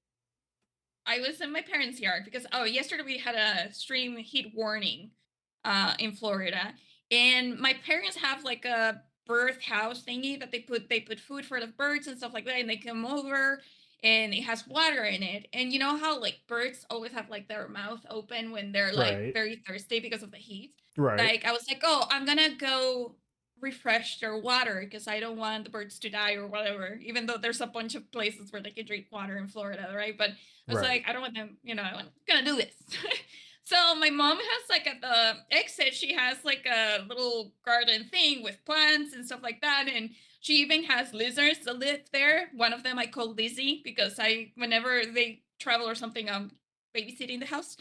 S2: I was in my parents' yard because yesterday we had a extreme heat warning in Florida. And my parents have like a bird house thingy that they put food for the birds and stuff like that, and they come over and it has water in it. And you know how like birds always have like their mouth open when they're like
S1: Right.
S2: very thirsty because of the heat.
S1: Right.
S2: Like I was like, "Oh, I'm going to go refresh their water because I don't want the birds to die or whatever," even though there's a bunch of places where they can drink water in Florida, right? But I was
S1: Right.
S2: like, I don't want them, you know, I'm gonna do this. So my mom has like at the exit, she has like a little garden thing with plants and stuff like that. And she even has lizards that live there. One of them I call Lizzie because I, whenever they travel or something, I'm babysitting the house.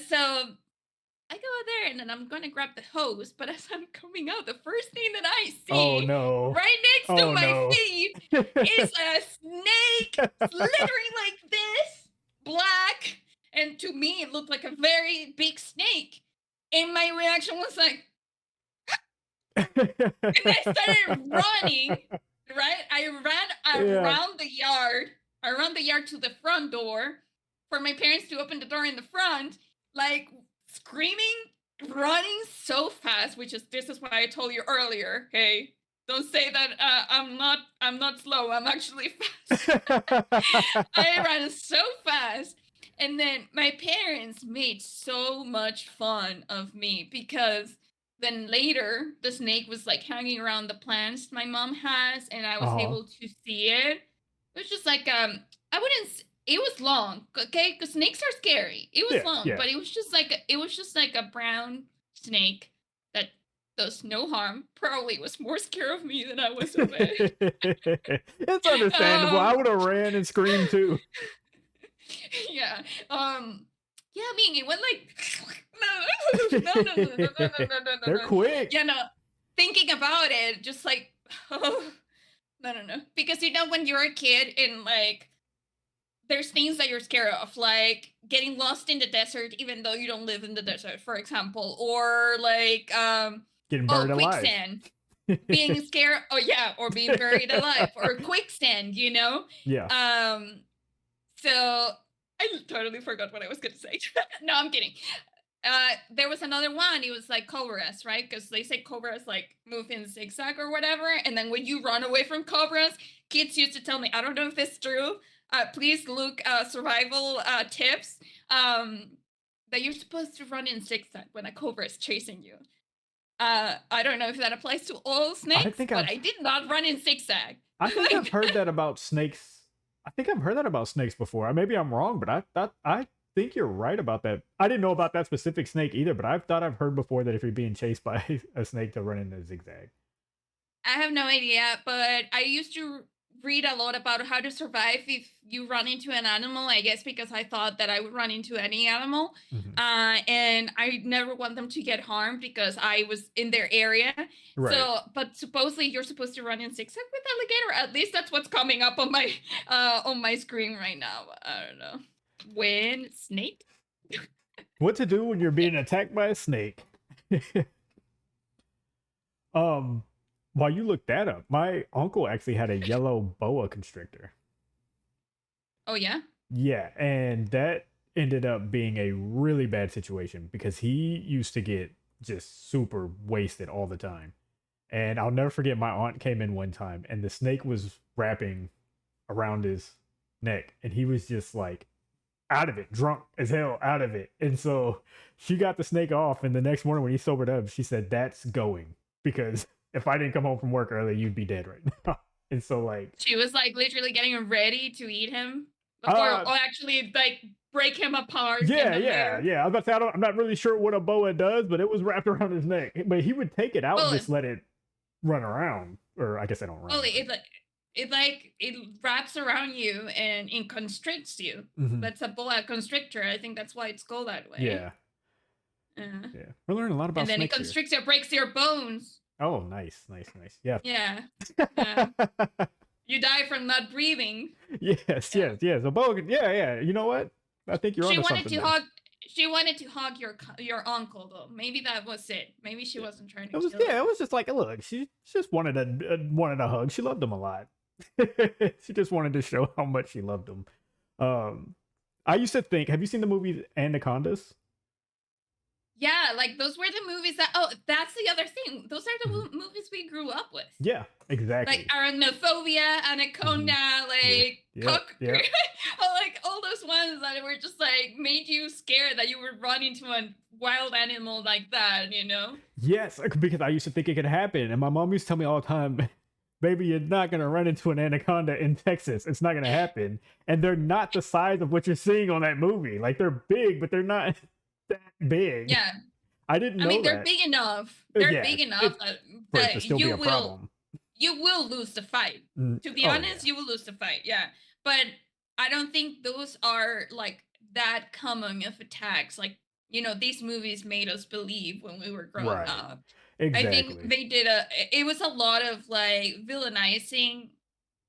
S2: So I go there and then I'm going to grab the hose. But as I'm coming out, the first thing that I
S1: Oh
S2: see
S1: no.
S2: right next to
S1: Oh
S2: my
S1: no.
S2: feet is a snake slithering like this, black. And to me, it looked like a very big snake. And my reaction was like, and I started running, right? I ran
S1: Yeah.
S2: around the yard to the front door for my parents to open the door in the front, like screaming, running so fast, which is this is why I told you earlier. Hey, don't say that I'm not slow. I'm actually fast. I ran so fast. And then my parents made so much fun of me because then later the snake was like hanging around the plants my mom has and I was
S1: Uh-huh.
S2: able to see it. It was just like I wouldn't it was long, okay? Cuz snakes are scary. It was
S1: Yeah.
S2: long,
S1: Yeah.
S2: but it was just like a brown snake that does no harm. Probably was more scared of me than I was of it.
S1: It's understandable. I
S2: Um
S1: would have ran and screamed too.
S2: yeah. Yeah, I mean, it went like no, no, no, no, no, no, no, no, no, no,
S1: They're
S2: no.
S1: quick.
S2: Yeah, no. Thinking about it, just like oh, no, no, no. Because you know when you're a kid and like there's things that you're scared of, like getting lost in the desert, even though you don't live in the desert, for example, or like
S1: Getting
S2: oh,
S1: buried alive.
S2: quicksand. Being scared, oh yeah, or being buried alive, or quicksand,
S1: Yeah.
S2: Um, so I totally forgot what I was gonna say. No, I'm kidding. There was another one. It was like cobras, right? Because they say cobras like move in zigzag or whatever. And then when you run away from cobras, kids used to tell me, I don't know if it's true. Please look survival tips. Um, that you're supposed to run in zigzag when a cobra is chasing you. I don't know if that applies to all
S1: I
S2: snakes,
S1: think
S2: but
S1: I've
S2: I did not run in zigzag.
S1: I think I've heard that about snakes. I think I've heard that about snakes before. Maybe I'm wrong, but I think you're right about that. I didn't know about that specific snake either, but I've thought I've heard before that if you're being chased by a snake to run in a zigzag.
S2: I have no idea, but I used to read a lot about how to survive if you run into an animal. I guess because I thought that I would run into any animal,
S1: Mhm.
S2: and I never want them to get harmed because I was in their area.
S1: Right.
S2: So, but supposedly you're supposed to run in zigzag with alligator. At least that's what's coming up on my screen right now. I don't know. When snake?
S1: What to do when you're being attacked by a snake? um, while you look that up, my uncle actually had a yellow boa constrictor.
S2: Oh yeah.
S1: Yeah, and that ended up being a really bad situation because he used to get just super wasted all the time. And I'll never forget my aunt came in one time and the snake was wrapping around his neck and he was just like out of it, drunk as hell, out of it. And so she got the snake off and the next morning when he sobered up, she said, "That's going because if I didn't come home from work early, you'd be dead right now." And so like
S2: She was like literally getting ready to eat him,
S1: uh
S2: or actually like break him apart in
S1: yeah,
S2: the
S1: yeah,
S2: middle.
S1: yeah. I was about to say I'm not really sure what a boa does, but it was wrapped around his neck. But he would take it out and
S2: Well,
S1: just let it run around. Or I guess they don't
S2: well,
S1: run, but
S2: it wraps around you and it constricts you.
S1: Mhm.
S2: That's a boa constrictor. I think that's why it's called that way.
S1: Yeah,
S2: Uh,
S1: yeah. We're learning a lot
S2: and
S1: about
S2: then it
S1: snakes here.
S2: constricts you, breaks your bones.
S1: Oh, nice, nice, nice. Yeah.
S2: Yeah, yeah. You die from not breathing.
S1: Yes,
S2: Yeah.
S1: yes, yes. A boa. Yeah, yeah. You know what? I think you're
S2: She
S1: onto
S2: wanted
S1: something
S2: to
S1: there.
S2: hug. She wanted to hug your uncle though. Maybe that was it. Maybe she
S1: Yeah.
S2: wasn't trying to
S1: It was
S2: kill
S1: yeah. It
S2: him.
S1: was just like look. She just wanted a hug. She loved him a lot. She just wanted to show how much she loved him. Um, I used to think. Have you seen the movie Anacondas?
S2: Yeah, like those were the movies that. Oh, that's the other thing. Those are the
S1: Mhm.
S2: movies we grew up with.
S1: Yeah,
S2: Like
S1: exactly.
S2: Arachnophobia,
S1: Hmm.
S2: Anaconda,
S1: Yeah.
S2: like
S1: Yep.
S2: Cock,
S1: Yep.
S2: like all those ones that were just like made you scared that you would run into a wild animal like that.
S1: Yes, because I used to think it could happen, and my mom used to tell me all the time, "Baby, you're not gonna run into an anaconda in Texas. It's not gonna happen." And they're not the size of what you're seeing on that movie. Like they're big, but they're not that big.
S2: Yeah,
S1: I didn't
S2: I mean
S1: know
S2: they're
S1: that.
S2: big enough. They're
S1: Yeah,
S2: big enough
S1: it for it to
S2: that
S1: still be
S2: you
S1: a
S2: will
S1: problem.
S2: you will lose the fight.
S1: Mm,
S2: To be
S1: oh yeah.
S2: honest, you will lose the fight. Yeah. But I don't think those are like that common of attacks. Like, these movies made us believe when we were growing
S1: Right.
S2: up. I think
S1: Exactly.
S2: they did it was a lot of like villainizing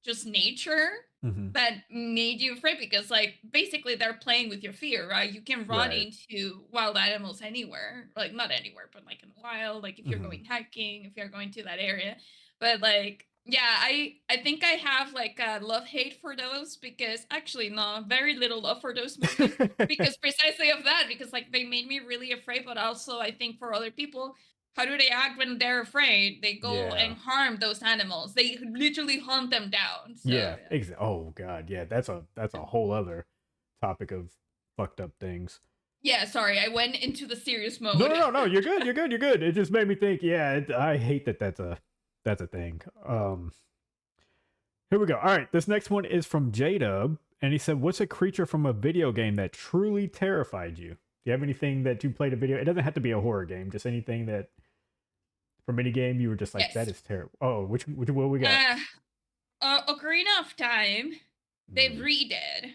S2: just nature
S1: Hmm.
S2: that made you afraid because like basically they're playing with your fear, right? You can run
S1: Right.
S2: into wild animals anywhere, like not anywhere, but like in the wild, like if you're
S1: Hmm.
S2: going hiking, if you're going to that area. But like yeah, I think I have like a love hate for those because actually no, very little love for those movies because precisely of that because like they made me really afraid, but also I think for other people, how do they act when they're afraid? They go
S1: Yeah.
S2: and harm those animals. They literally hunt them down. So
S1: Yeah.
S2: yeah.
S1: Oh god. Yeah. That's a whole other topic of fucked up things.
S2: Yeah, sorry, I went into the serious
S1: No,
S2: mode.
S1: no, no, no. You're good. You're good. You're good. It just made me think. Yeah, I hate that. That's a thing. Here we go. All right, this next one is from J-Dub, and he said, "What's a creature from a video game that truly terrified you? Do you have anything that you played a video? It doesn't have to be a horror game. Just anything that from any game you were just like, that
S2: Yes.
S1: is terrible. Oh, which what we got?
S2: Uh, Ocarina of Time, they've
S1: Mm,
S2: redid.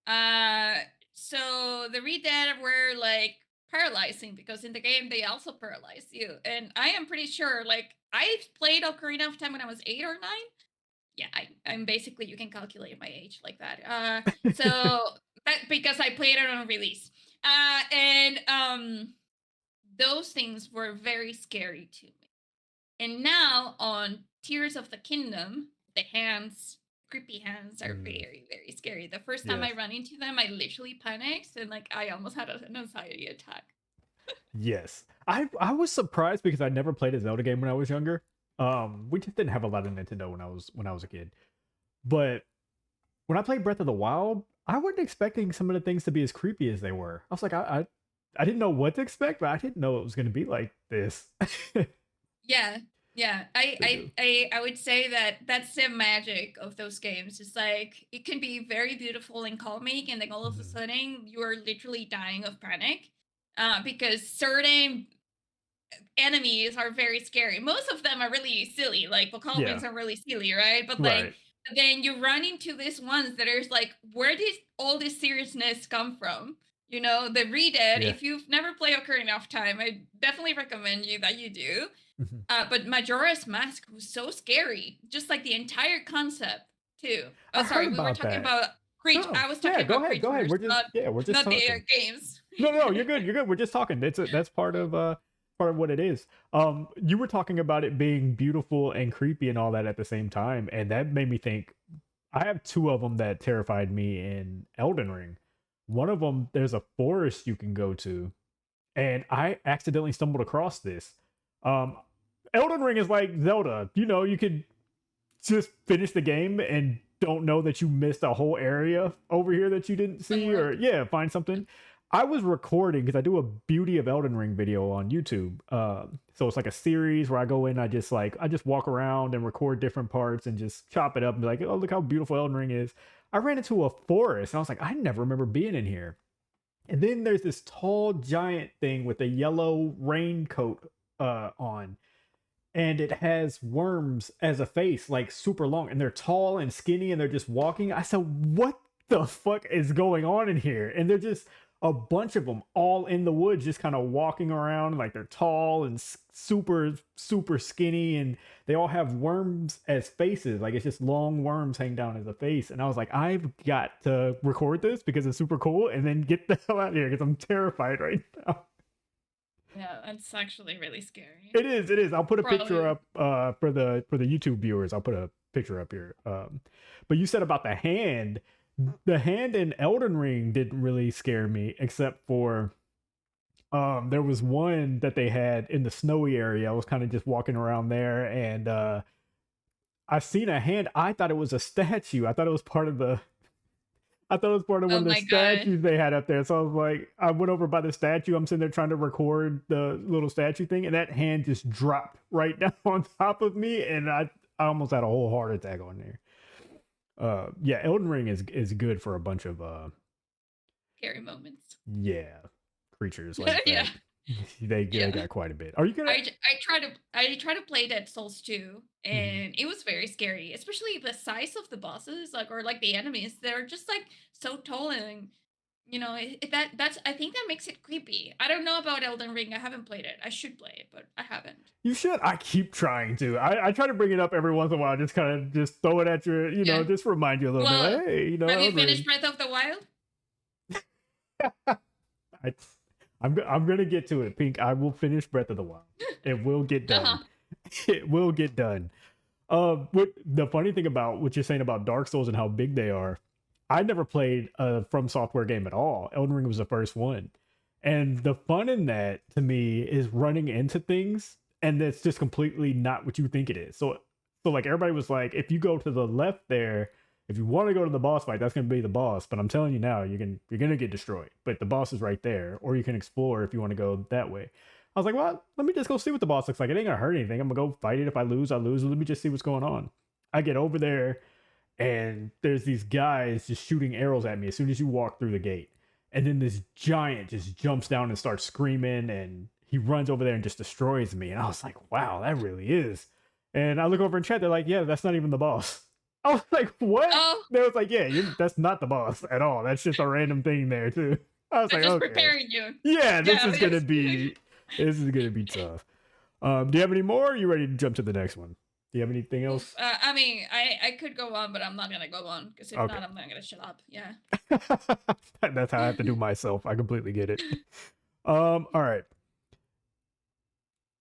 S2: Uh, so the redid were like paralyzing because in the game they also paralyze you. And I am pretty sure, like, I played Ocarina of Time when I was 8 or 9. Yeah, I'm basically, you can calculate my age like that. So that because I played it on release. And those things were very scary to me. And now on Tears of the Kingdom, the hands, creepy hands are
S1: Mm,
S2: very, very scary. The first time I
S1: yes.
S2: ran into them, I literally panicked and like I almost had an anxiety attack.
S1: Yes. I was surprised because I never played a Zelda game when I was younger. We just didn't have a lot of Nintendo when I was a kid. But when I played Breath of the Wild, I wasn't expecting some of the things to be as creepy as they were. I was like, I didn't know what to expect, but I didn't know it was going to be like this.
S2: Yeah. Yeah, I,
S1: They
S2: I
S1: do.
S2: I I would say that that's the magic of those games. It's like it can be very beautiful and calming, and then all of a
S1: Mhm.
S2: sudden you are literally dying of panic, because certain enemies are very scary. Most of them are really silly, like
S1: Yeah.
S2: Bokoblins are really silly, right? But like
S1: Right.
S2: then you run into these ones that are like, where did all this seriousness come from? You know, the Redead,
S1: Yeah.
S2: if you've never played Ocarina of Time, I definitely recommend you that you do.
S1: Mhm.
S2: But Majora's Mask was so scary, just like the entire concept too. Oh,
S1: I heard
S2: sorry, we were
S1: about
S2: talking
S1: that.
S2: about creature.
S1: No.
S2: I was
S1: Yeah,
S2: talking
S1: go
S2: about
S1: ahead. Go ahead.
S2: creatures,
S1: We're just
S2: not the
S1: talking.
S2: games.
S1: No, no, no, you're good. You're good. We're just talking. That's part of what it is. You were talking about it being beautiful and creepy and all that at the same time, and that made me think. I have two of them that terrified me in Elden Ring. One of them, there's a forest you can go to, and I accidentally stumbled across this. Um, Elden Ring is like Zelda. You know, you could just finish the game and don't know that you missed a whole area over here that you didn't
S2: Fun
S1: see, or
S2: world.
S1: yeah, find something. I was recording because I do a Beauty of Elden Ring video on YouTube. So it's like a series where I go in, I just walk around and record different parts and just chop it up and be like, oh, look how beautiful Elden Ring is. I ran into a forest and I was like, I never remember being in here. And then there's this tall giant thing with a yellow raincoat on, and it has worms as a face, like super long, and they're tall and skinny, and they're just walking. I said, "What the fuck is going on in here?" And they're just a bunch of them all in the woods, just kind of walking around, like they're tall and super skinny, and they all have worms as faces, like it's just long worms hang down as a face. And I was like, I've got to record this because it's super cool, and then get the hell out of here because I'm terrified right now.
S2: Yeah, that's actually really scary.
S1: It is. It is. I'll put a picture
S2: Probably.
S1: up for the YouTube viewers. I'll put a picture up here. But you said about the hand. The hand in Elden Ring didn't really scare me, except for there was one that they had in the snowy area. I was kind of just walking around there, and I seen a hand. I thought it was a statue. I thought it was part of one
S2: Oh
S1: of the
S2: my god.
S1: statues they had up there. So I was like, I went over by the statue. I'm sitting there trying to record the little statue thing, and that hand just dropped right down on top of me, and I almost had a whole heart attack on there. Yeah, Elden Ring is good for a bunch of
S2: Scary moments.
S1: yeah creatures like
S2: Yeah.
S1: that. They
S2: Yeah.
S1: got quite a bit. Are you gonna?
S2: I try to play Dead Souls 2,
S1: Mhm.
S2: and it was very scary, especially the size of the bosses, like or like the enemies. They're just like so tall, and that's I think that makes it creepy. I don't know about Elden Ring. I haven't played it. I should play it, but I haven't.
S1: You should. I keep trying to. I try to bring it up every once in a while, just kind of just throw it at you,
S2: Yeah.
S1: just remind you a little bit,
S2: Well,
S1: like, hey,
S2: have you
S1: Elden
S2: finished
S1: Ring.
S2: Breath of the Wild?
S1: I, I'm gonna get to it, Pink. I will finish Breath of the Wild. It will get
S2: Uh
S1: done.
S2: huh.
S1: It will get done. What the funny thing about what you're saying about Dark Souls and how big they are, I never played a From Software game at all. Elden Ring was the first one, and the fun in that to me is running into things, and it's just completely not what you think it is. So like everybody was like, if you go to the left there, if you want to go to the boss fight, that's gonna be the boss. But I'm telling you now, you're gonna get destroyed. But the boss is right there, or you can explore if you want to go that way. I was like, well, let me just go see what the boss looks like. It ain't gonna hurt anything. I'm gonna go fight it. If I lose, I lose. Let me just see what's going on. I get over there, and there's these guys just shooting arrows at me as soon as you walk through the gate. And then this giant just jumps down and starts screaming, and he runs over there and just destroys me. And I was like, wow, that really is. And I look over in chat, they're like, yeah, that's not even the boss. I was like, what?
S2: Oh,
S1: They was like, yeah, that's not the boss at all. That's just a random thing there too. I was
S2: they're
S1: like,
S2: just
S1: okay,
S2: preparing you.
S1: yeah,
S2: Yeah.
S1: this is gonna be tough. Do you have any more? Or are you ready to jump to the next one? Do you have anything
S2: Oof.
S1: else?
S2: I mean, I could go on, but I'm not gonna go on because if
S1: Okay.
S2: not, I'm not gonna shut up. Yeah.
S1: That's how I have to do myself. I completely get it. All right.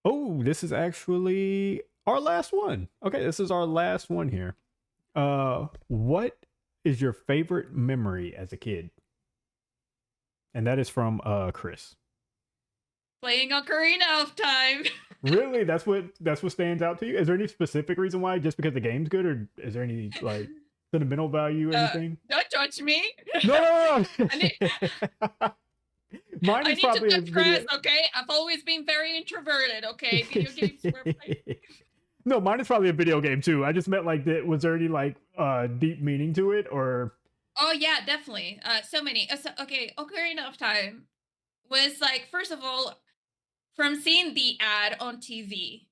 S1: Oh, this is actually our last one. Okay, this is our last one here. What is your favorite memory as a kid? And that is from Chris.
S2: Playing Ocarina of Time.
S1: Really? That's what stands out to you? Is there any specific reason why? Just because the game's good, or is there any like sentimental value or anything?
S2: Don't judge me.
S1: No, no, no,
S2: I need
S1: no. Mine
S2: I
S1: is
S2: need to
S1: probably a
S2: transgress,
S1: video.
S2: okay? I've always been very introverted, okay? Video games were my
S1: No, mine is probably a video game too. I just meant like that. Was there any like deep meaning to it, or
S2: Oh yeah, definitely. So many. Okay, Ocarina of Time was like first of all from seeing the ad on TV.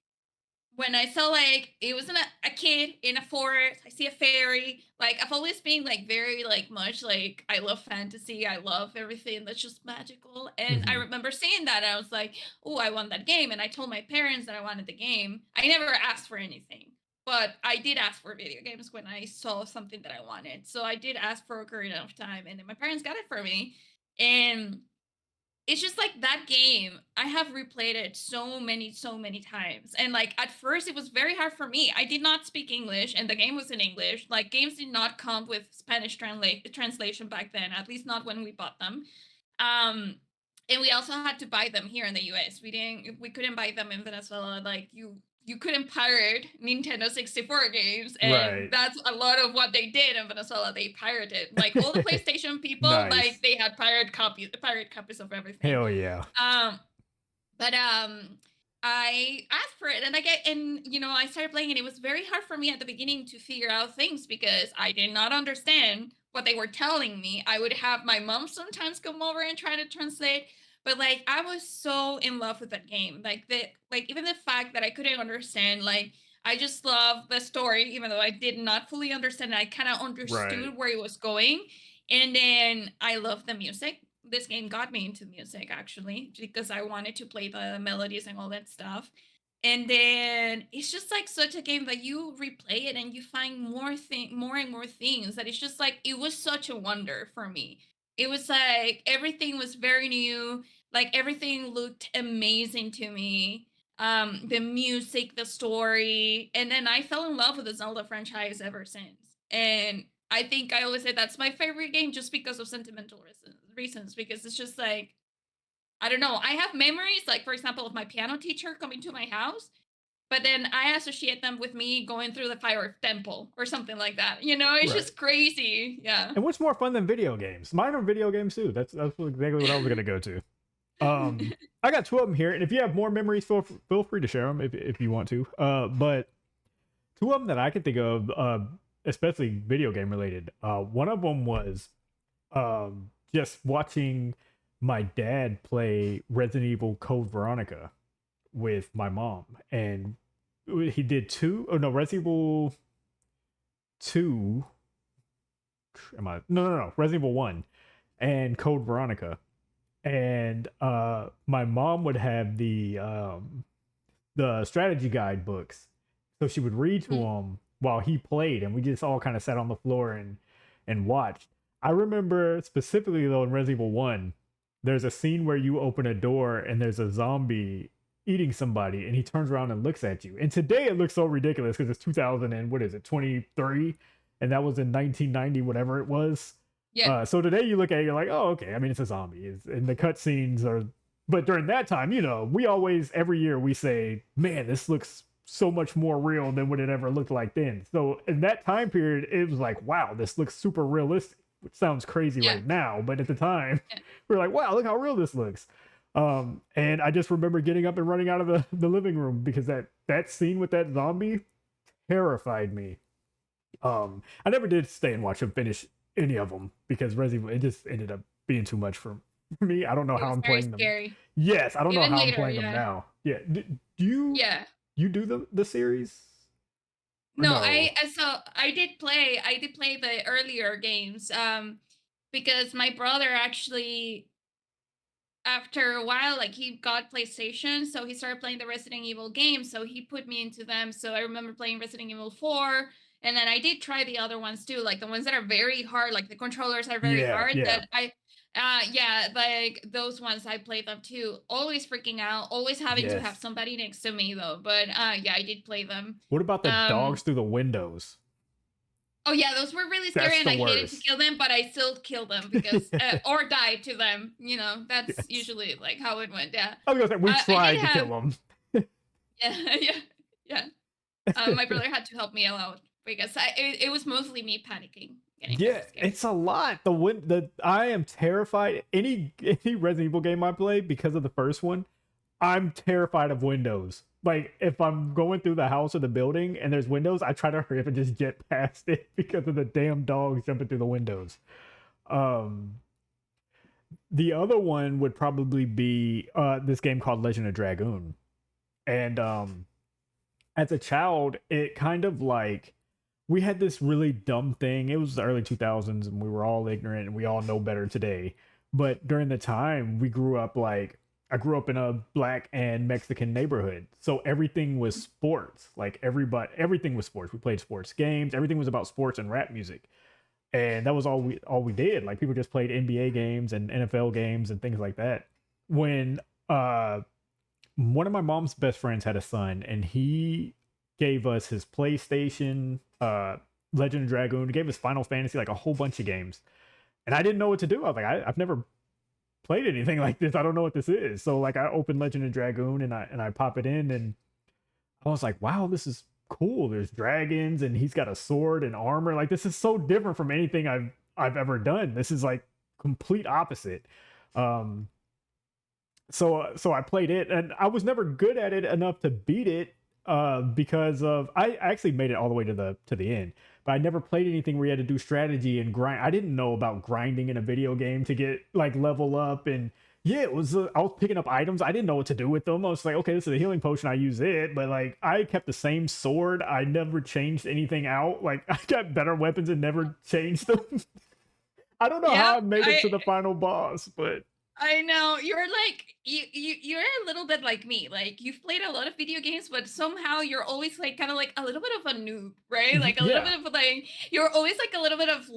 S2: When I saw like it was a kid in a forest, I see a fairy. Like I've always been like very like much like I love fantasy. I love everything that's just magical. And I
S1: Mhm.
S2: remember seeing that and I was like, oh, I want that game. And I told my parents that I wanted the game. I never asked for anything, but I did ask for video games when I saw something that I wanted. So I did ask for Ocarina of Time, and then my parents got it for me. And it's just like that game. I have replayed it so many times. And like at first it was very hard for me. I did not speak English and the game was in English. Like games did not come with Spanish translation back then, at least not when we bought them. Um and we also had to buy them here in the US. We couldn't buy them in Venezuela. Like you couldn't pirate Nintendo 64 games, and
S1: Right.
S2: that's a lot of what they did in Venezuela. They pirated like all the PlayStation people, like
S1: Nice.
S2: they had pirate copies of everything.
S1: Hell yeah.
S2: Um, but I asked for it, and I started playing, and it was very hard for me at the beginning to figure out things because I did not understand what they were telling me. I would have my mom sometimes come over and try to translate, but like I was so in love with that game. Like even the fact that I couldn't understand, like I just love the story, even though I did not fully understand it. I kind of
S1: Right.
S2: understood where it was going. And then I love the music. This game got me into music actually because I wanted to play the melodies and all that stuff. And then it's just like such a game that you replay it and you find more and more things that it's just like it was such a wonder for me. It was like everything was very new, like everything looked amazing to me. The music, the story, and then I fell in love with the Zelda franchise ever since. And I think I always say that's my favorite game just because of sentimental reasons because it's just like I don't know. I have memories like for example of my piano teacher coming to my house, but then I associate them with me going through the fire temple or something like that. You know, it's
S1: Right.
S2: just crazy. Yeah.
S1: And what's more fun than video games? Mine are video games too. That's exactly what I was gonna go to. I got two of them here, and if you have more memories, feel free to share them if you want to. But two of them that I can think of, especially video game related. One of them was just watching my dad play Resident Evil Code Veronica with my mom, and he did two. Oh no, Resident Evil two. Am I? No, no, no. Resident Evil one and Code Veronica, and my mom would have the strategy guide books, so she would read to
S2: Mhm.
S1: him while he played, and we just all kind of sat on the floor and watched. I remember specifically though in Resident Evil one, there's a scene where you open a door and there's a zombie eating somebody, and he turns around and looks at you. And today it looks so ridiculous because it's 2000 and what is it 23, and that was in 1990 whatever it was.
S2: Yeah.
S1: So today you look at it, you're like, oh, okay. I mean, it's a zombie, and the cutscenes are. But during that time, we always every year we say, man, this looks so much more real than what it ever looked like then. So in that time period, it was like, wow, this looks super realistic, which sounds crazy
S2: Yeah.
S1: right now, but at the time,
S2: Yeah.
S1: we are like, wow, look how real this looks. And I just remember getting up and running out of the living room because that scene with that zombie terrified me. I never did stay and watch him finish any of them because Resident Evil, it just ended up being too much for me. I don't know
S2: It
S1: how
S2: was
S1: I'm
S2: very
S1: playing them.
S2: scary.
S1: Yes, I don't know
S2: Even
S1: how I'm
S2: later,
S1: playing them
S2: yeah.
S1: now. Yeah, do
S2: Yeah.
S1: you do the series or
S2: No,
S1: no?
S2: I did play the earlier games because my brother actually after a while, like he got PlayStation, so he started playing the Resident Evil games. So he put me into them. So I remember playing Resident Evil 4. And then I did try the other ones too, like the ones that are very hard, like the controllers are very
S1: Yeah,
S2: hard.
S1: yeah,
S2: That I yeah, like those ones I played them too. Always freaking out, always having to have
S1: yes.
S2: somebody next to me though. But yeah, I did play them.
S1: What about the
S2: Um
S1: dogs through the windows?
S2: Oh yeah, those were really scary,
S1: That's
S2: and
S1: the
S2: I hated to
S1: worst.
S2: kill them, but I still killed them because, or died to them. You know, that's
S1: Yes.
S2: usually like how it went. Yeah,
S1: I was gonna say we
S2: I did
S1: tried to
S2: have.
S1: kill them.
S2: Yeah, yeah, yeah. My brother had to help me out because it was mostly me panicking, getting
S1: Yeah,
S2: very scared.
S1: it's a lot. The I am terrified. Any Resident Evil game I play because of the first one, I'm terrified of windows. Like if I'm going through the house or the building and there's windows, I try to hurry up and just get past it because of the damn dogs jumping through the windows. Um, the other one would probably be this game called Legend of Dragoon. And as a child, it kind of like we had this really dumb thing. It was the early 2000s and we were all ignorant and we all know better today. But during the time, we grew up like I grew up in a black and Mexican neighborhood. So everything was sports. Like everything was sports. We played sports games. Everything was about sports and rap music. And that was all we did. Like people just played NBA games and NFL games and things like that. When one of my mom's best friends had a son and he gave us his PlayStation, Legend of Dragoon, he gave us Final Fantasy, like a whole bunch of games. And I didn't know what to do. I was like, I've never played anything like this. I don't know what this is. So like I opened Legend of Dragoon and I pop it in and I was like, wow, this is cool. There's dragons and he's got a sword and armor. Like this is so different from anything I've ever done. This is like complete opposite. Um so I played it and I was never good at it enough to beat it because of I actually made it all the way to the end, but I never played anything where you had to do strategy and grind. I didn't know about grinding in a video game to get like level up. And yeah, it was I was picking up items. I didn't know what to do with them. I was like, okay, this is a healing potion, I use it. But like I kept the same sword. I never changed anything out. Like I got better weapons and never changed them. I don't know how
S2: Yep,
S1: I made it to the final boss, but
S2: I know you're like you're a little bit like me. Like you've played a lot of video games, but somehow you're always like kind of like a little bit of a noob, right? Like a little
S1: yeah.
S2: bit of like you're always like a little bit of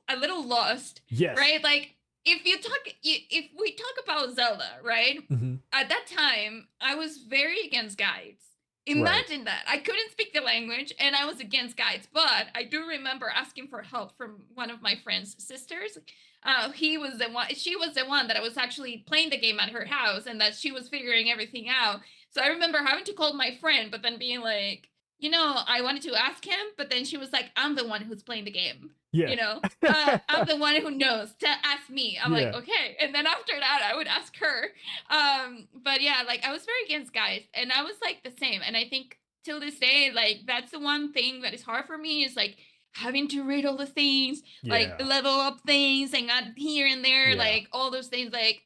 S2: a little lost,
S1: Yes.
S2: right? Like if we talk about Zelda, right?
S1: Hmm.
S2: At that time, I was very against guides.
S1: Right.
S2: Imagine that. I couldn't speak the language and I was against guides, but I do remember asking for help from one of my friend's sisters. He was the one, she was the one that I was actually playing the game at her house and that she was figuring everything out. So I remember having to call my friend, but then being like, I wanted to ask him, but then she was like, I'm the one who's playing the game.
S1: Yeah.
S2: I'm the one who knows to ask me. I'm like,
S1: Yeah.
S2: okay. And then after that, I would ask her. But yeah, like I was very against guys, and I was like the same. And I think till this day, like that's the one thing that is hard for me is like having to read all the things, like
S1: Yeah.
S2: level up things and got here and there,
S1: Yeah.
S2: like all those things. Like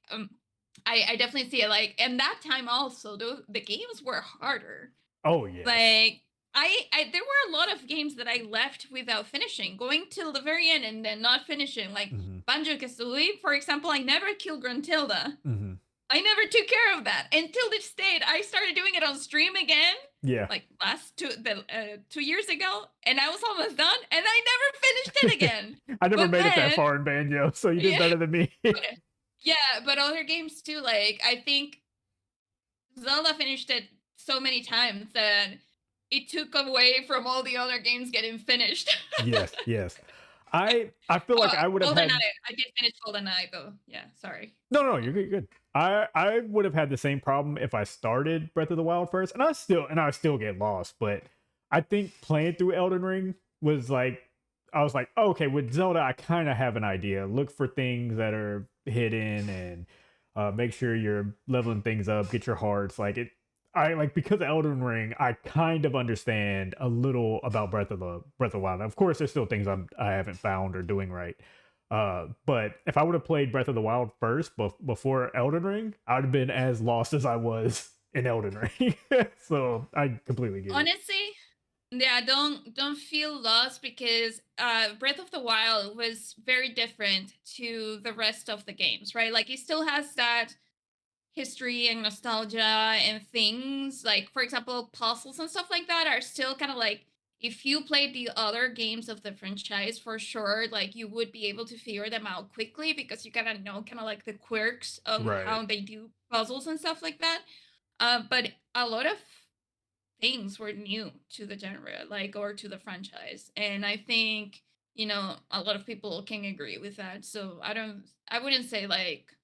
S2: I definitely see it. Like, and that time also, the games were harder.
S1: Oh yes.
S2: Like I there were a lot of games that I left without finishing, going till the very end and then not finishing. Like
S1: Hmm.
S2: Banjo Kazooie, for example, I never killed Gruntilda.
S1: Hmm.
S2: I never took care of that until this date. I started doing it on stream again,
S1: Yeah.
S2: like last 2 years ago, and I was almost done, and I never finished it again.
S1: I never
S2: But
S1: made it that
S2: then,
S1: far in Banjo, so you did
S2: yeah,
S1: better than me.
S2: but, yeah, but other games too. Like I think Zelda finished it so many times that it took away from all the other games getting finished.
S1: Yes, yes. I feel like
S2: Oh,
S1: I would have
S2: GoldenEye.
S1: had
S2: I did finish GoldenEye though. Yeah, sorry.
S1: no, no, you're good, you're good. I would have had the same problem if I started Breath of the Wild first, and I still get lost. But I think playing through Elden Ring was like I was like, okay, with Zelda, I kind of have an idea. Look for things that are hidden and make sure you're leveling things up. Get your hearts. Like it, I like because of Elden Ring, I kind of understand a little about Breath of the Wild. Of course, there's still things I haven't found or doing right. But if I would have played Breath of the Wild first before Elden Ring, I would have been as lost as I was in Elden Ring. So I completely get it.
S2: Honestly, Yeah, don't feel lost because Breath of the Wild was very different to the rest of the games, right? Like it still has that history and nostalgia and things like, for example, puzzles and stuff like that are still kind of like, if you played the other games of the franchise, for sure, like you would be able to figure them out quickly because you kind of know kind of like the quirks of
S1: Right.
S2: how they do puzzles and stuff like that. But a lot of things were new to the genre, like, or to the franchise, and I think, a lot of people can agree with that. So I wouldn't say like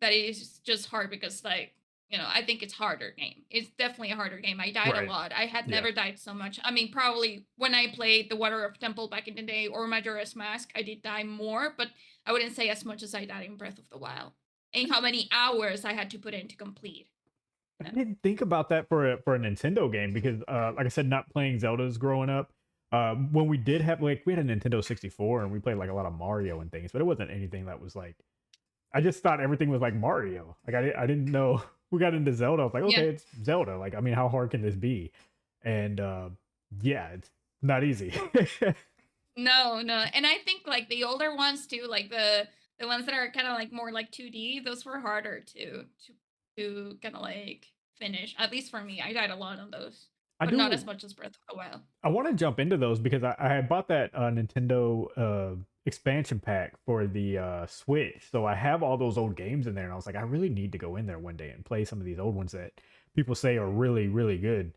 S2: that is just hard because, like, I think it's harder game. It's definitely a harder game. I died a
S1: Right.
S2: lot. I had
S1: Yeah.
S2: never died so much. I mean, probably when I played the Water of Temple back in the day or Majora's Mask, I did die more, but I wouldn't say as much as I died in Breath of the Wild. And how many hours I had to put in to complete.
S1: I
S2: Yeah.
S1: didn't think about that for a Nintendo game because, like I said, not playing Zeldas growing up. When we did have like we had a Nintendo 64 and we played like a lot of Mario and things, but it wasn't anything that was like I just thought everything was like Mario. Like I didn't know we got into Zelda. I was like,
S2: Yeah.
S1: okay, it's Zelda. Like I mean, how hard can this be? And yeah, it's not easy.
S2: No, no. And I think like the older ones too, like the ones that are kind of like more like 2D, those were harder to kind of like finish. At least for me, I died a lot on those,
S1: I
S2: but not as
S1: do.
S2: much as Breath of the Wild.
S1: I want to jump into those because I had bought that Nintendo expansion pack for the Switch. So I have all those old games in there, and I was like, I really need to go in there one day and play some of these old ones that people say are really, really good.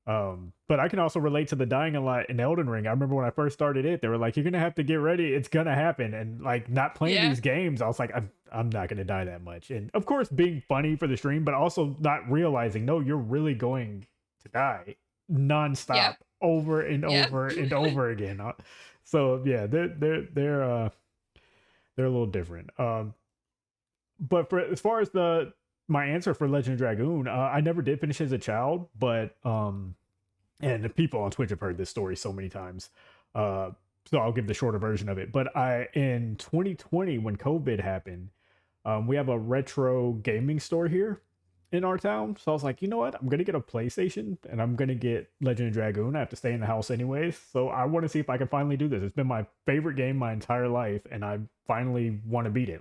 S1: But I can also relate to the dying a lot in Elden Ring. I remember when I first started it, they were like, "You're gonna have to get ready. It's gonna happen." And like not playing
S2: Yeah.
S1: these games, I was like, I'm not gonna die that much." And of course, being funny for the stream, but also not realizing, no, you're really going to die nonstop
S2: Yep.
S1: over and
S2: Yep.
S1: over and over again. So yeah, they're a little different. But for as far as the my answer for Legend of Dragoon, I never did finish as a child, but and the people on Twitch have heard this story so many times. Uh, so I'll give the shorter version of it. But I in 2020 when COVID happened, we have a retro gaming store here in our town. So I was like, you know what? I'm gonna get a PlayStation and I'm gonna get Legend of Dragoon. I have to stay in the house anyways, so I want to see if I can finally do this. It's been my favorite game my entire life, and I finally want to beat it.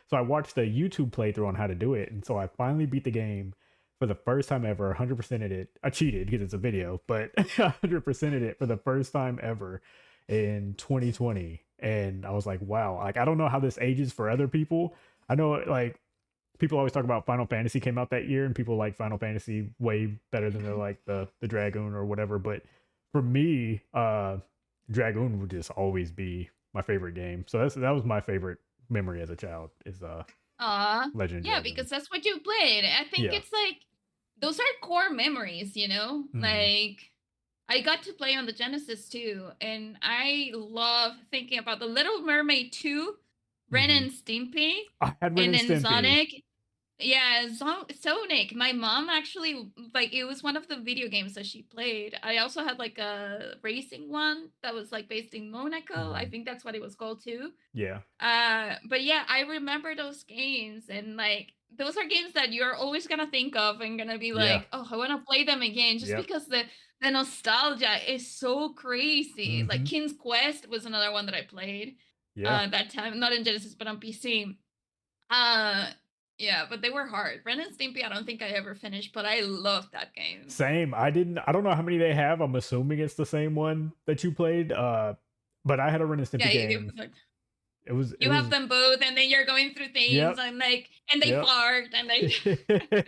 S1: So I watched a YouTube playthrough on how to do it, and so I finally beat the game for the first time ever. 100%ed it. I cheated because it's a video, but 100%ed it for the first time ever in 2020. And I was like, wow, like I don't know how this ages for other people. I know like people always talk about Final Fantasy came out that year and people like Final Fantasy way better than they like the Dragoon or whatever. But for me, Dragoon would just always be my favorite game. So that was my favorite memory as a child is
S2: Aw.
S1: Legend of
S2: Yeah,
S1: Dragoon.
S2: because that's what you played. I think
S1: Yeah.
S2: it's like those are core memories,
S1: Mhm.
S2: Like I got to play on the Genesis too, and I love thinking about the Little Mermaid 2, Ren
S1: Mhm.
S2: and Stimpy,
S1: I had Ren
S2: and
S1: and
S2: then
S1: Stimpy.
S2: Sonic. Yeah, Sonic. My mom actually like it was one of the video games that she played. I also had like a racing one that was like based in Monaco. I
S1: Mhm.
S2: think that's what it was called too.
S1: Yeah.
S2: But yeah, I remember those games, and like those are games that you're always gonna think of and gonna be
S1: Yeah.
S2: like, oh, I wanna play them again just
S1: Yep.
S2: because the nostalgia is so crazy. Like
S1: Mhm.
S2: King's Quest was another one that I played
S1: Yeah.
S2: that time, not in Genesis, but on PC. Uh yeah, but they were hard. Ren and Stimpy, I don't think I ever finished, but I loved that game.
S1: Same. I don't know how many they have. I'm assuming it's the same one that you played. But I had a Ren and
S2: Yeah,
S1: Stimpy game. It
S2: you have
S1: was
S2: them both, and then you're going through things,
S1: yep.
S2: and like, and they
S1: Yep.
S2: fart, and they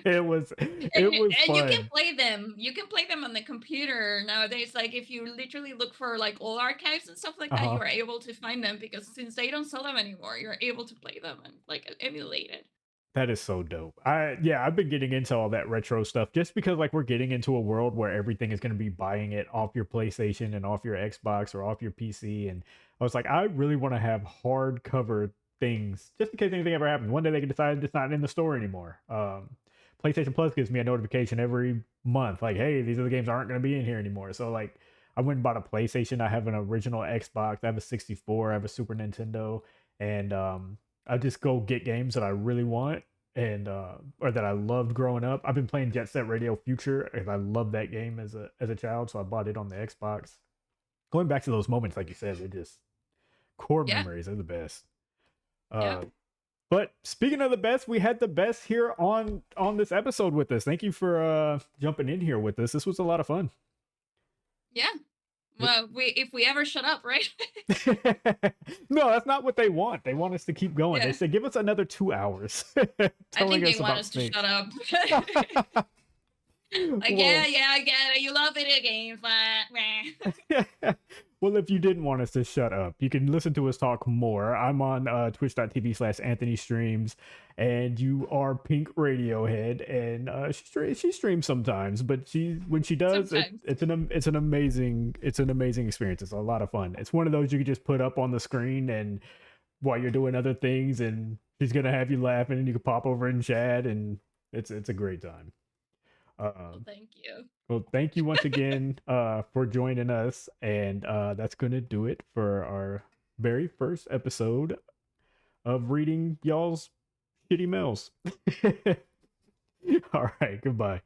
S1: It was
S2: and you can
S1: fun.
S2: play them. You can play them on the computer nowadays. Like if you literally look for like old archives and stuff like that, you
S1: Uh-huh.
S2: are able to find them because since they don't sell them anymore, you're able to play them and like emulate it.
S1: That is so dope. I've been getting into all that retro stuff just because like we're getting into a world where everything is going to be buying it off your PlayStation and off your Xbox or off your PC, and I was like I really want to have hardcover things just in case anything ever happens. One day they can decide it's not in the store anymore. PlayStation Plus gives me a notification every month like, "Hey, these are the games aren't going to be in here anymore." So like I went and bought a PlayStation. I have an original Xbox. I have a 64. I have a Super Nintendo, and I just go get games that I really want and or that I loved growing up. I've been playing Jet Set Radio Future, and I loved that game as a child, so I bought it on the Xbox. Going back to those moments, like you said, they're just core
S2: Yeah.
S1: memories. They're the best.
S2: Yeah.
S1: Uh, but speaking of the best, we had the best here on this episode with us. Thank you for jumping in here with us. This was a lot of fun.
S2: Yeah. Well, we if we ever shut up, right?
S1: No, that's not what they want. They want us to keep going. They
S2: Yeah.
S1: said, give us another 2 hours
S2: I think
S1: telling
S2: they
S1: us
S2: want
S1: about
S2: us to
S1: snakes.
S2: shut up. Like, yeah,
S1: Well,
S2: yeah, I get it. You love video games.
S1: well, if you didn't want us to shut up, you can listen to us talk more. I'm on twitch.tv/Anthony Streams, and you are Pink Radiohead, and she streams sometimes, but when she does,
S2: Sometimes.
S1: it's an amazing experience. It's a lot of fun. It's one of those you can just put up on the screen and while you're doing other things, and she's gonna have you laughing, and you can pop over and chat, and it's a great time.
S2: Well, thank you.
S1: Well, thank you once again for joining us, and that's gonna do it for our very first episode of reading y'all's shitty mails. All right, goodbye.